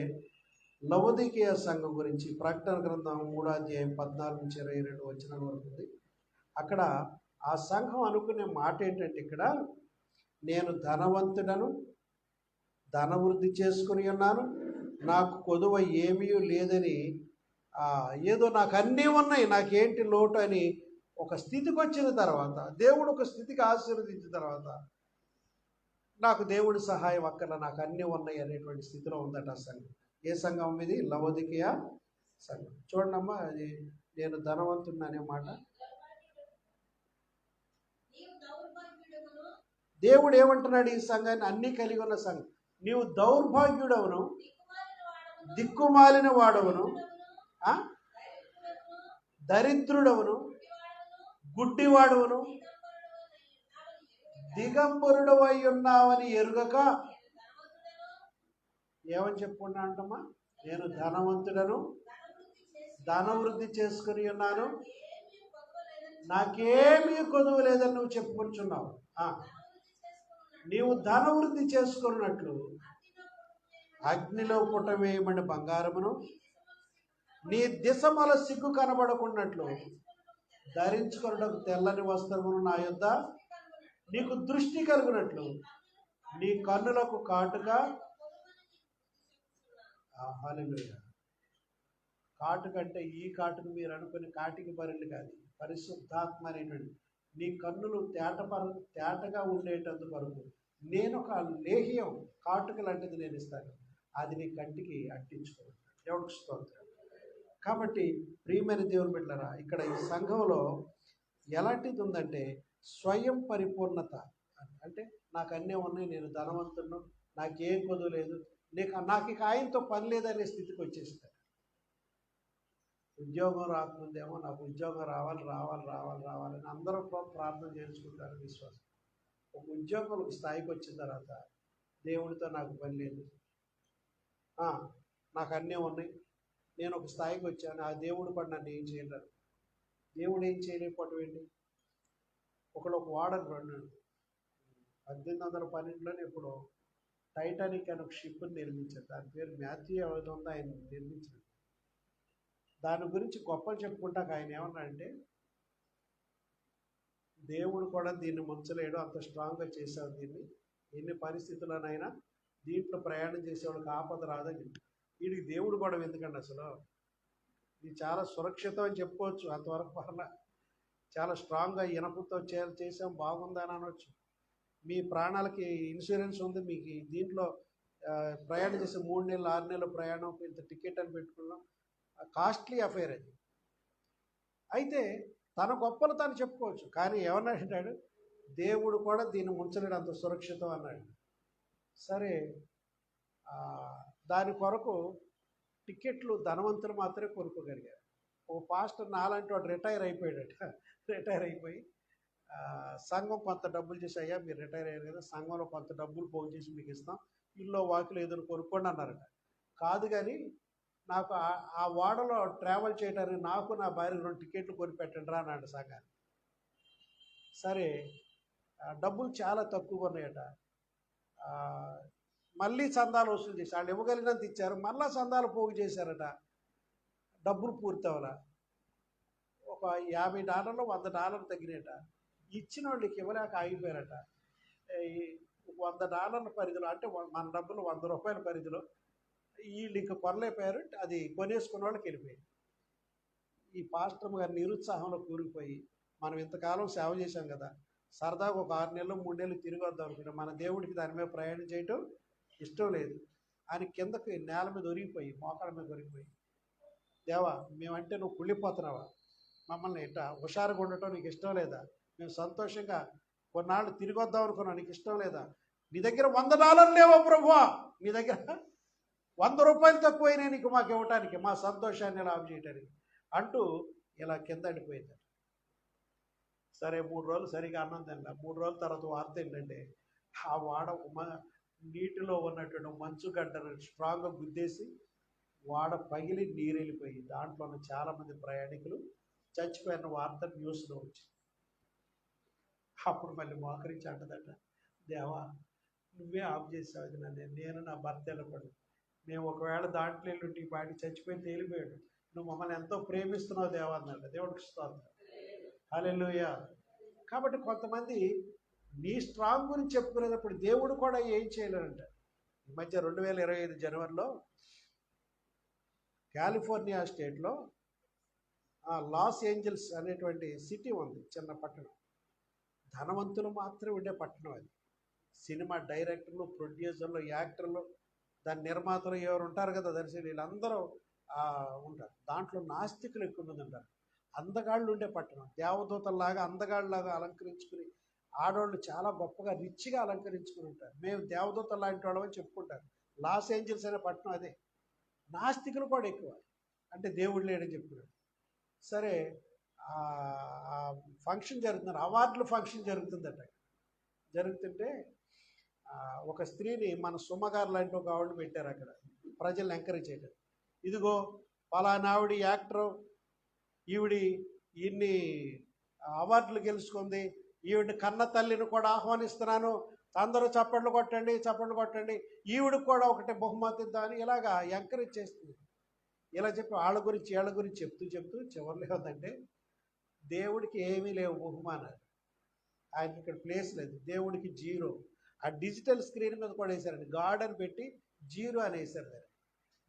లవొదికీయ సంఘం గురించి, ప్రకటన గ్రంథం 3:14-22 వచనాల వరకు ఉంది. అక్కడ ఆ సంఘం అనుకునే మాట ఏంటంటే, ఇక్కడ నేను ధనవంతుడను, ధనవృద్ధి చేసుకుని ఉన్నాను, నాకు కొదువ ఏమీ లేదని, ఏదో నాకు అన్నీ ఉన్నాయి, నాకేంటి లోటు అని ఒక స్థితికి వచ్చిన తర్వాత, దేవుడు ఒక స్థితికి ఆశీర్వదించిన తర్వాత, నాకు దేవుడి సహాయం అక్కర్ల, నాకు అన్నీ ఉన్నాయి అనేటువంటి స్థితిలో ఉందట ఆ సంఘం. ఏ సంఘం ఇది? లవొదికీయ సంఘం. చూడండమ్మా, అది నేను ధనవంతుడిని అనే మాట దేవుడు ఏమంటున్నాడు? ఈ సంఘాన్ని, అన్నీ కలిగి ఉన్న సంఘం, నీవు దౌర్భాగ్యుడవును, దిక్కుమాలిన వాడవును, దరిద్రుడవును, గుడ్డివాడవును, దిగంబరుడు అయి ఉన్నావని ఎరుగక, ఏమని చెప్పుకున్నా అంటమ్మా? నేను ధనవంతుడను, ధనవృద్ధి చేసుకుని ఉన్నాను, నాకేమీ కొదువు లేదని నువ్వు చెప్పుకుంటున్నావు. నీవు ధనవృద్ధి చేసుకున్నట్లు అగ్నిలో పుటవేయమని బంగారమును, నీ దిశమల సిగ్గు కనబడకున్నట్లు ధరించుకున్నట్టు తెల్లని వస్త్రమును నా యొద్ద నీకు దృష్టి కలుగునట్లు నీ కన్నులకు కాటుగా. హల్లెలూయా. కాటుకంటే ఈ కాటుకు మీరు అనుకునే కాటికి బరిలు కాదు, పరిశుద్ధాత్మ అనేటువంటి నీ కన్నులు తేటగా ఉండేటందు వరకు నేను ఒక లేహ్యం, కాటుక లాంటిది నేను ఇస్తాను, అది నీ కంటికి అంటించుకోవాలి. దేవుడికి స్తోత్రం. కాబట్టి ప్రియమైన దేవుని బిడ్డలారా, ఇక్కడ ఈ సంఘంలో ఎలాంటిది ఉందంటే స్వయం పరిపూర్ణత. అంటే నాకు అన్నీ ఉన్నాయి, నేను ధనవంతుడు, నాకే కొదువు లేదు, నాకు ఇక ఆయనతో పని లేదనే స్థితికి వచ్చేస్తాడు. ఉద్యోగం రాకముందేమో నాకు ఉద్యోగం రావాలని అందరూ ప్రార్థన చేసుకుంటారు, విశ్వాసం. ఒక ఉద్యోగం ఒక స్థాయికి వచ్చిన తర్వాత దేవుడితో నాకు పని లేదు, నాకు అన్నీ ఉన్నాయి, నేను ఒక స్థాయికి వచ్చాను, ఆ దేవుడు పడి నన్ను ఏం చేయలేరు. దేవుడు ఏం చేయలేకపోవటం ఏంటి? ఒక వాడని అన్నాడు, 1812లోనే ఇప్పుడు టైటానిక్ అని ఒక షిప్ని నిర్మించారు. దాని పేరు మాథ్యూ ఏదో ఉందో ఆయన నిర్మించారు. దాని గురించి గొప్పలు చెప్పుకుంటాక ఆయన ఏమన్నాడంటే, దేవుడు కూడా దీన్ని ముంచలేడు, అంత స్ట్రాంగ్గా చేశావు దీన్ని, ఎన్ని పరిస్థితుల్లోనైనా దీంట్లో ప్రయాణం చేసేవాళ్ళకి ఆపద రాదని. వీడికి దేవుడు గొడవ ఎందుకండి అసలు? ఇది చాలా సురక్షితం అని చెప్పుకోవచ్చు. అంతవరకు పర్లా చాలా స్ట్రాంగ్గా ఇనపతో చేసాం బాగుందని అనవచ్చు. మీ ప్రాణాలకి ఇన్సూరెన్స్ ఉంది, మీకు దీంట్లో ప్రయాణం చేసే 3 నెలలు 6 నెలల ప్రయాణం ఇంత టికెట్ అని పెట్టుకున్నాం. కాస్ట్లీ అఫైర్ అది. అయితే తన గొప్పలు తను చెప్పుకోవచ్చు. కానీ ఏమన్నాడు? దేవుడు కూడా దీన్ని ఉంచలేడు, అంత సురక్షితం అన్నాడు. సరే, దాని కొరకు టికెట్లు ధనవంతులు మాత్రమే కొనుక్కోగలిగారు. ఓ పాస్టర్ నాలాంటి వాడు రిటైర్ అయిపోయాడట. రిటైర్ అయిపోయి సంఘం కొంత డబ్బులు చేసి, అయ్యా మీరు రిటైర్ అయ్యారు కదా, సంఘంలో కొంత డబ్బులు పోగు చేసి మీకు ఇస్తాం, ఇల్లు వాకిలు ఏదో కొనుక్కోండి అన్నారట. కాదు కానీ నాకు ఆ ఓడలో ట్రావెల్ చేయడానికి నాకు నా భార్య 2 టికెట్లు కొనిపెట్టండి రా అన్నాడు సంఘాన్ని. సరే, డబ్బులు చాలా తక్కువగా ఉన్నాయట. మళ్ళీ చందాలు వసూలు చేసి వాళ్ళు ఇవ్వగలిగినంత ఇచ్చారు, మళ్ళీ చందాలు పోగు చేశారట. డబ్బులు పూర్తవలా. ఒక $50 $100 తగ్గినట. ఇచ్చిన వాళ్ళకి ఇవ్వలేక ఆగిపోయారట. $100 పరిధిలో, అంటే మన డబ్బులు ₹100 పరిధిలో వీళ్ళు ఇంక కొనలేకపోయారు. అది కొనేసుకున్న వాళ్ళకి వెళ్ళిపోయారు. ఈ పాస్టర్ గారి నిరుత్సాహంలో కూరుకుపోయి, మనం ఇంతకాలం సేవ చేశాం కదా, సరదాగా ఒక 6 నెలలు 3 నెలలు తిరిగి వద్దాం అనుకుంటే మన దేవుడికి దాని మీద ప్రయాణం చేయటం ఇష్టం లేదు అని కిందకి నేల మీద ఒరిగిపోయి, మోకాళ్ళ మీద ఒరిగిపోయి, దేవా మేమంటే నువ్వు కుళ్ళిపోతున్నావా? మమ్మల్ని ఇట్లా హుషారుగా ఉండటం నీకు ఇష్టం లేదా? మేము సంతోషంగా కొన్నాళ్ళు తిరిగి వద్దాం అనుకున్నాం, నీకు ఇష్టం లేదా? నీ దగ్గర $100 లేవా ప్రభువా? నీ దగ్గర ₹100 తక్కువైనా నీకు మాకు ఇవ్వటానికి, మా సంతోషాన్ని ఇలా ఆఫ్ చేయటానికి అంటూ ఇలా కింద అడిపోయింది. సరే 3 రోజులు సరిగా అన్నం తిన్నా. 3 రోజుల తర్వాత వార్త ఏంటంటే, ఆ వాడ నీటిలో ఉన్నటువంటి మంచు గడ్డను స్ట్రాంగ్గా గుద్దేసి వాడ పగిలి నీరు వెళ్ళిపోయి దాంట్లో ఉన్న చాలామంది ప్రయాణికులు చచ్చిపోయిన వార్త న్యూస్లో వచ్చింది. అప్పుడు మళ్ళీ మోకరించి అంటదట, దేవా నువ్వే ఆఫ్ చేసావు అది నన్ను, నేను నా భర్త వెళ్ళకూడదు, మేము ఒకవేళ దాంట్లో వెళ్ళి ఈ పాటి చచ్చిపోయి తేలిపోయాడు, నువ్వు మమ్మల్ని ఎంతో ప్రేమిస్తున్నావు దేవా అన్నట్టు. దేవుడికి స్తోత్రం, హల్లెలూయా. కాబట్టి కొంతమంది నీ స్ట్రాంగ్ గురించి చెప్పుకునేటప్పుడు దేవుడు కూడా ఏం చేయలేరంట. ఈ మధ్య 2025 జనవరిలో కాలిఫోర్నియా స్టేట్లో లాస్ ఏంజల్స్ అనేటువంటి సిటీ ఉంది, చిన్న పట్టణం. ధనవంతులు మాత్రమే ఉండే పట్టణం అది. సినిమా డైరెక్టర్లు, ప్రొడ్యూసర్లు, యాక్టర్లు, దాని నిర్మాతలు ఎవరు ఉంటారు కదా దర్శకులు, వీళ్ళందరూ ఉంటారు. దాంట్లో నాస్తికులు ఎక్కువ మంది ఉంటారు. అందగాళ్ళు ఉండే పట్టణం. దేవదూతల్లాగా అందగాళ్ళలాగా అలంకరించుకుని ఆడవాళ్ళు చాలా గొప్పగా రిచ్గా అలంకరించుకుని ఉంటారు. మేము దేవదూతలు లాంటి వాళ్ళమని చెప్పుకుంటారు. లాస్ ఏంజల్స్ అనే పట్టణం అదే. నాస్తికులు కూడా ఎక్కువ, అంటే దేవుడు లేడని చెప్పుకున్నాడు. సరే, ఫంక్షన్ జరుగుతున్నారు, అవార్డుల ఫంక్షన్ జరుగుతుందట. జరుగుతుంటే ఒక స్త్రీని, మన సుమ్మగారు లాంటి ఒక ఆవిడ పెట్టారు అక్కడ ప్రజల్ని ఎంకరేజ్ చేయడం. ఇదిగో పలానావిడి యాక్టరు, ఈవిడి ఇన్ని అవార్డులు గెలుచుకుంది, ఈవిడ కన్న తల్లిని కూడా ఆహ్వానిస్తున్నాను, అందరూ చప్పట్లు కొట్టండి చప్పట్లు కొట్టండి, ఈవిడికి కూడా ఒకటి బహుమతి ఇద్దామని ఇలాగా ఎంకరేజ్ చేస్తుంది. ఇలా చెప్పి వాళ్ళ గురించి వీళ్ళ గురించి చెప్తూ చివరిలో ఏమంటే, దేవుడికి ఏమీ లేవు బహుమానాలు, ఆయనకి ఇక్కడ ప్లేస్ లేదు, దేవుడికి 0. ఆ డిజిటల్ స్క్రీన్ మీద కూడా వేశారండి, గాడ్ అని పెట్టి 0 అని వేశారు దాన్ని.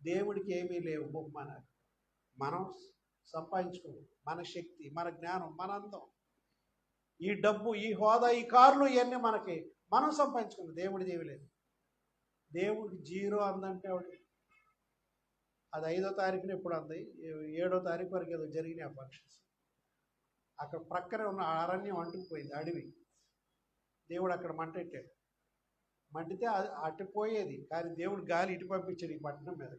దేవుడికి ఏమీ లేవు బహుమానాలు. మనం సంపాదించుకున్నాం, మన శక్తి, మన జ్ఞానం, మన అందం, ఈ డబ్బు, ఈ హోదా, ఈ కార్లు, ఇవన్నీ మనకి మనం సంపాదించుకున్నాం. దేవుడిది ఏమీ లేదు. దేవుడికి 0 అందంటే ఆవిడ. అది 5వ తారీఖున ఎప్పుడు అంది, 7వ తారీఖు వరకు ఏదో జరిగినాయి ఆ ఫంక్షన్స్. అక్కడ ప్రక్కనే ఉన్న అరణ్యం అంటుకుపోయింది, అడవి. దేవుడు అక్కడ మంటెట్టాడు. మంటితే అది అటుపోయేది, కానీ దేవుడు గాలి ఇటు పంపించాడు ఈ పట్టణం మీద.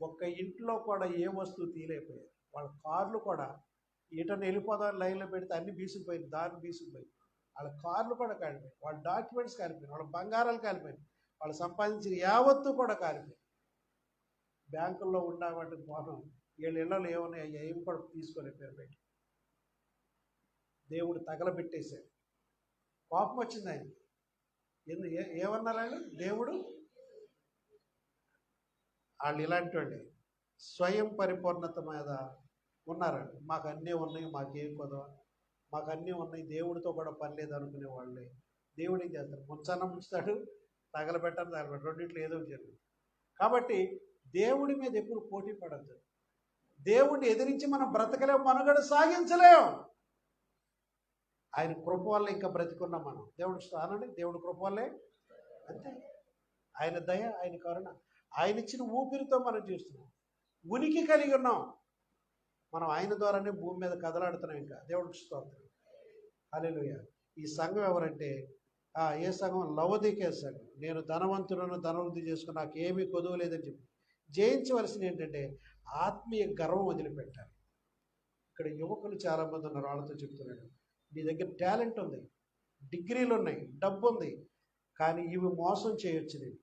ఒక్క ఇంట్లో కూడా ఏ వస్తువు తీయలేకపోయారు. వాళ్ళ కార్లు కూడా ఇటని వెళ్ళిపోదాం లైన్లో పెడితే అన్ని బీసుకుపోయింది, దారి బీసుకుపోయింది. వాళ్ళ కార్లు కూడా కాలిపోయాయి, వాళ్ళ డాక్యుమెంట్స్ కాలిపోయాయి, వాళ్ళ బంగారాలు కాలిపోయాయి, వాళ్ళు సంపాదించిన యావత్తు కూడా కాలిపోయాయి. బ్యాంకుల్లో ఉన్న వాటికి పోవడం, వీళ్ళ ఇళ్ళలో ఏమున్నాయి ఏమి కూడా తీసుకోలేకపోయారు బయట. దేవుడు తగలబెట్టేశాడు. కోపం వచ్చింది ఆయన. ఏమన్నారు వాళ్ళు? దేవుడు, వాళ్ళు ఇలాంటి వాళ్ళు స్వయం పరిపూర్ణత మీద ఉన్నారండి. మాకు అన్నీ ఉన్నాయి, మాకేం కొదవ, మాకు అన్నీ ఉన్నాయి, దేవుడితో కూడా పని లేదు అనుకునే వాళ్ళే. దేవుడు ఏం చేస్తాడు? ముంచన్న ముంచుతాడు, తగలబెట్టాను తగలబెట్టాడు, రెండింటిలో ఏదో జరుగుతుంది. కాబట్టి దేవుడి మీద ఎప్పుడు పోటీ పడద్దు. దేవుడిని ఎదిరించి మనం బ్రతకలేం, మనుగడ సాగించలేం. ఆయన కృప వల్ల ఇంకా బ్రతికున్నాం మనం. దేవుడి స్థానండి, దేవుడి కృప వల్లే, అంతే. ఆయన దయ, ఆయన కరుణ, ఆయన ఇచ్చిన ఊపిరితో మనం చేస్తున్నాం, ఉనికి కలిగి ఉన్నాం. మనం ఆయన ద్వారానే భూమి మీద కదలాడుతున్నాం. ఇంకా దేవుడికి స్తోత్రం, హల్లెలూయా. ఈ సంఘం ఎవరంటే ఏ సంఘం? లవోదికీయ సంఘం. నేను ధనవంతులను ధనవృద్ధి చేసుకుని నాకు ఏమీ కొదువు లేదని చెప్పి జయించవలసింది ఏంటంటే ఆత్మీయ గర్వం వదిలిపెట్టాలి. ఇక్కడ యువకులు చాలామంది ఉన్నారు, వాళ్ళతో చెప్తున్నాడు, నీ దగ్గర టాలెంట్ ఉంది, డిగ్రీలు ఉన్నాయి, డబ్బు ఉంది, కానీ ఇవి మోసం చేయొచ్చు. నేను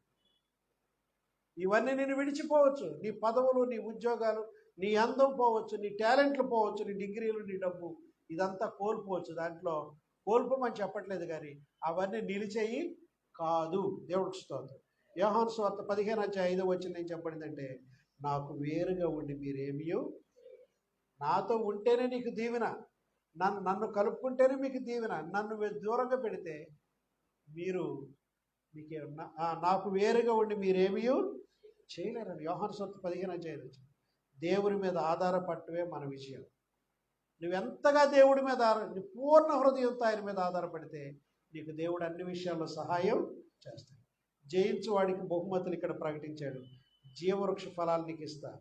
ఇవన్నీ నేను విడిచిపోవచ్చు. నీ పదవులు, నీ ఉద్యోగాలు, నీ అందం పోవచ్చు, నీ టాలెంట్లు పోవచ్చు, నీ డిగ్రీలు, నీ డబ్బు, ఇదంతా కోల్పోవచ్చు. దాంట్లో కోల్పోమని చెప్పట్లేదు, కానీ అవన్నీ నిలిచేయి కాదు. దేవుడికి స్తోత్రం. యోహాను సువార్త 15:5 ఏం చెప్పబడిందంటే, నాకు వేరుగా ఉండి మీరేమీ, నాతో ఉంటేనే నీకు దీవెన, నన్ను కలుపుకుంటేనే మీకు దీవెన, నన్ను దూరంగా పెడితే మీరు నాకు వేరుగా ఉండి మీరేమీ చేయలేరని. యోహాను సువార్త 15:5. దేవుని మీద ఆధారపడటమే మన విజయం. నువ్వెంతగా దేవుడి మీద నీ పూర్ణ హృదయంతో ఆయన మీద ఆధారపడితే నీకు దేవుడు అన్ని విషయాల్లో సహాయం చేస్తాడు. జయించు వాడికి బహుమతులు ఇక్కడ ప్రకటించాడు. జీవవృక్ష ఫలాలు నీకు ఇస్తా,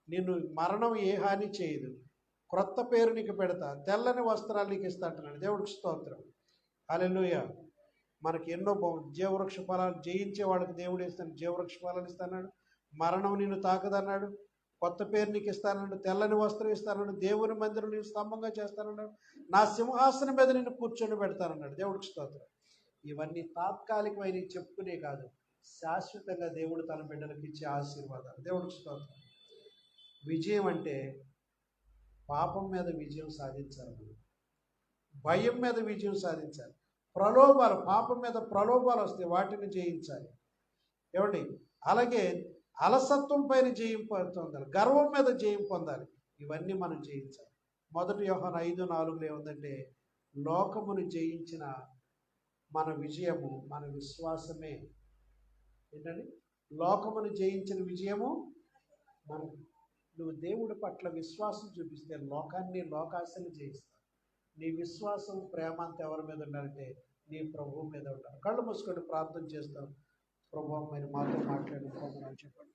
నిన్ను మరణం ఏ హాని చేయదు, క్రొత్త పేరు నీకు పెడతా, తెల్లని వస్త్రాలు నీకు ఇస్తా అంటున్నాడు. దేవుడికి స్తోత్రం, హల్లెలూయా. మనకి ఎన్నో జీవవృక్ష ఫలాలు జయించే వాళ్ళకి దేవుడు ఇస్తాడు, జీవవృక్ష ఫలాలు ఇస్తాడు. మరణం నిన్ను తాకదన్నాడు, కొత్త పేరు నీకు ఇస్తానన్నాడు, తెల్లని వస్త్రం ఇస్తానన్నాడు, దేవుని మందిరం నేను స్తంభంగా చేస్తానన్నాడు, నా సింహాసనం మీద నిన్ను కూర్చొని పెడతానన్నాడు. దేవుడికి స్తోత్రం. ఇవన్నీ తాత్కాలికమైన చెప్పుకునే కాదు, శాశ్వతంగా దేవుడు తన బిడ్డలకు ఇచ్చే ఆశీర్వాదాలు. దేవుడికి స్తోత్రం. విజయం అంటే పాపం మీద విజయం సాధించాలి, భయం మీద విజయం సాధించాలి, ప్రలోభాలు, పాపం మీద ప్రలోభాలు వస్తే వాటిని జయించాలి. ఏమండి? అలాగే అలసత్వం పైన జయం పొందాలి, గర్వం మీద జయం పొందాలి. ఇవన్నీ మనం జయించాలి. 1 యోహాను 5:4 ఏముందంటే, లోకమును జయించిన మన విజయము మన విశ్వాసమే. ఏంటండి? లోకమును జయించిన విజయము మన. నువ్వు దేవుడి పట్ల విశ్వాసం చూపిస్తే లోకాన్ని, లోకాశని జయిస్తావు. నీ విశ్వాసం, ప్రేమ అంతా ఎవరి మీద ఉండాలంటే నీ ప్రభువు మీద ఉండాలి. కళ్ళు మూసుకొని ప్రార్థన చేస్తాం. ప్రభువు మీరు మాతో మాట్లాడి చెప్పండి.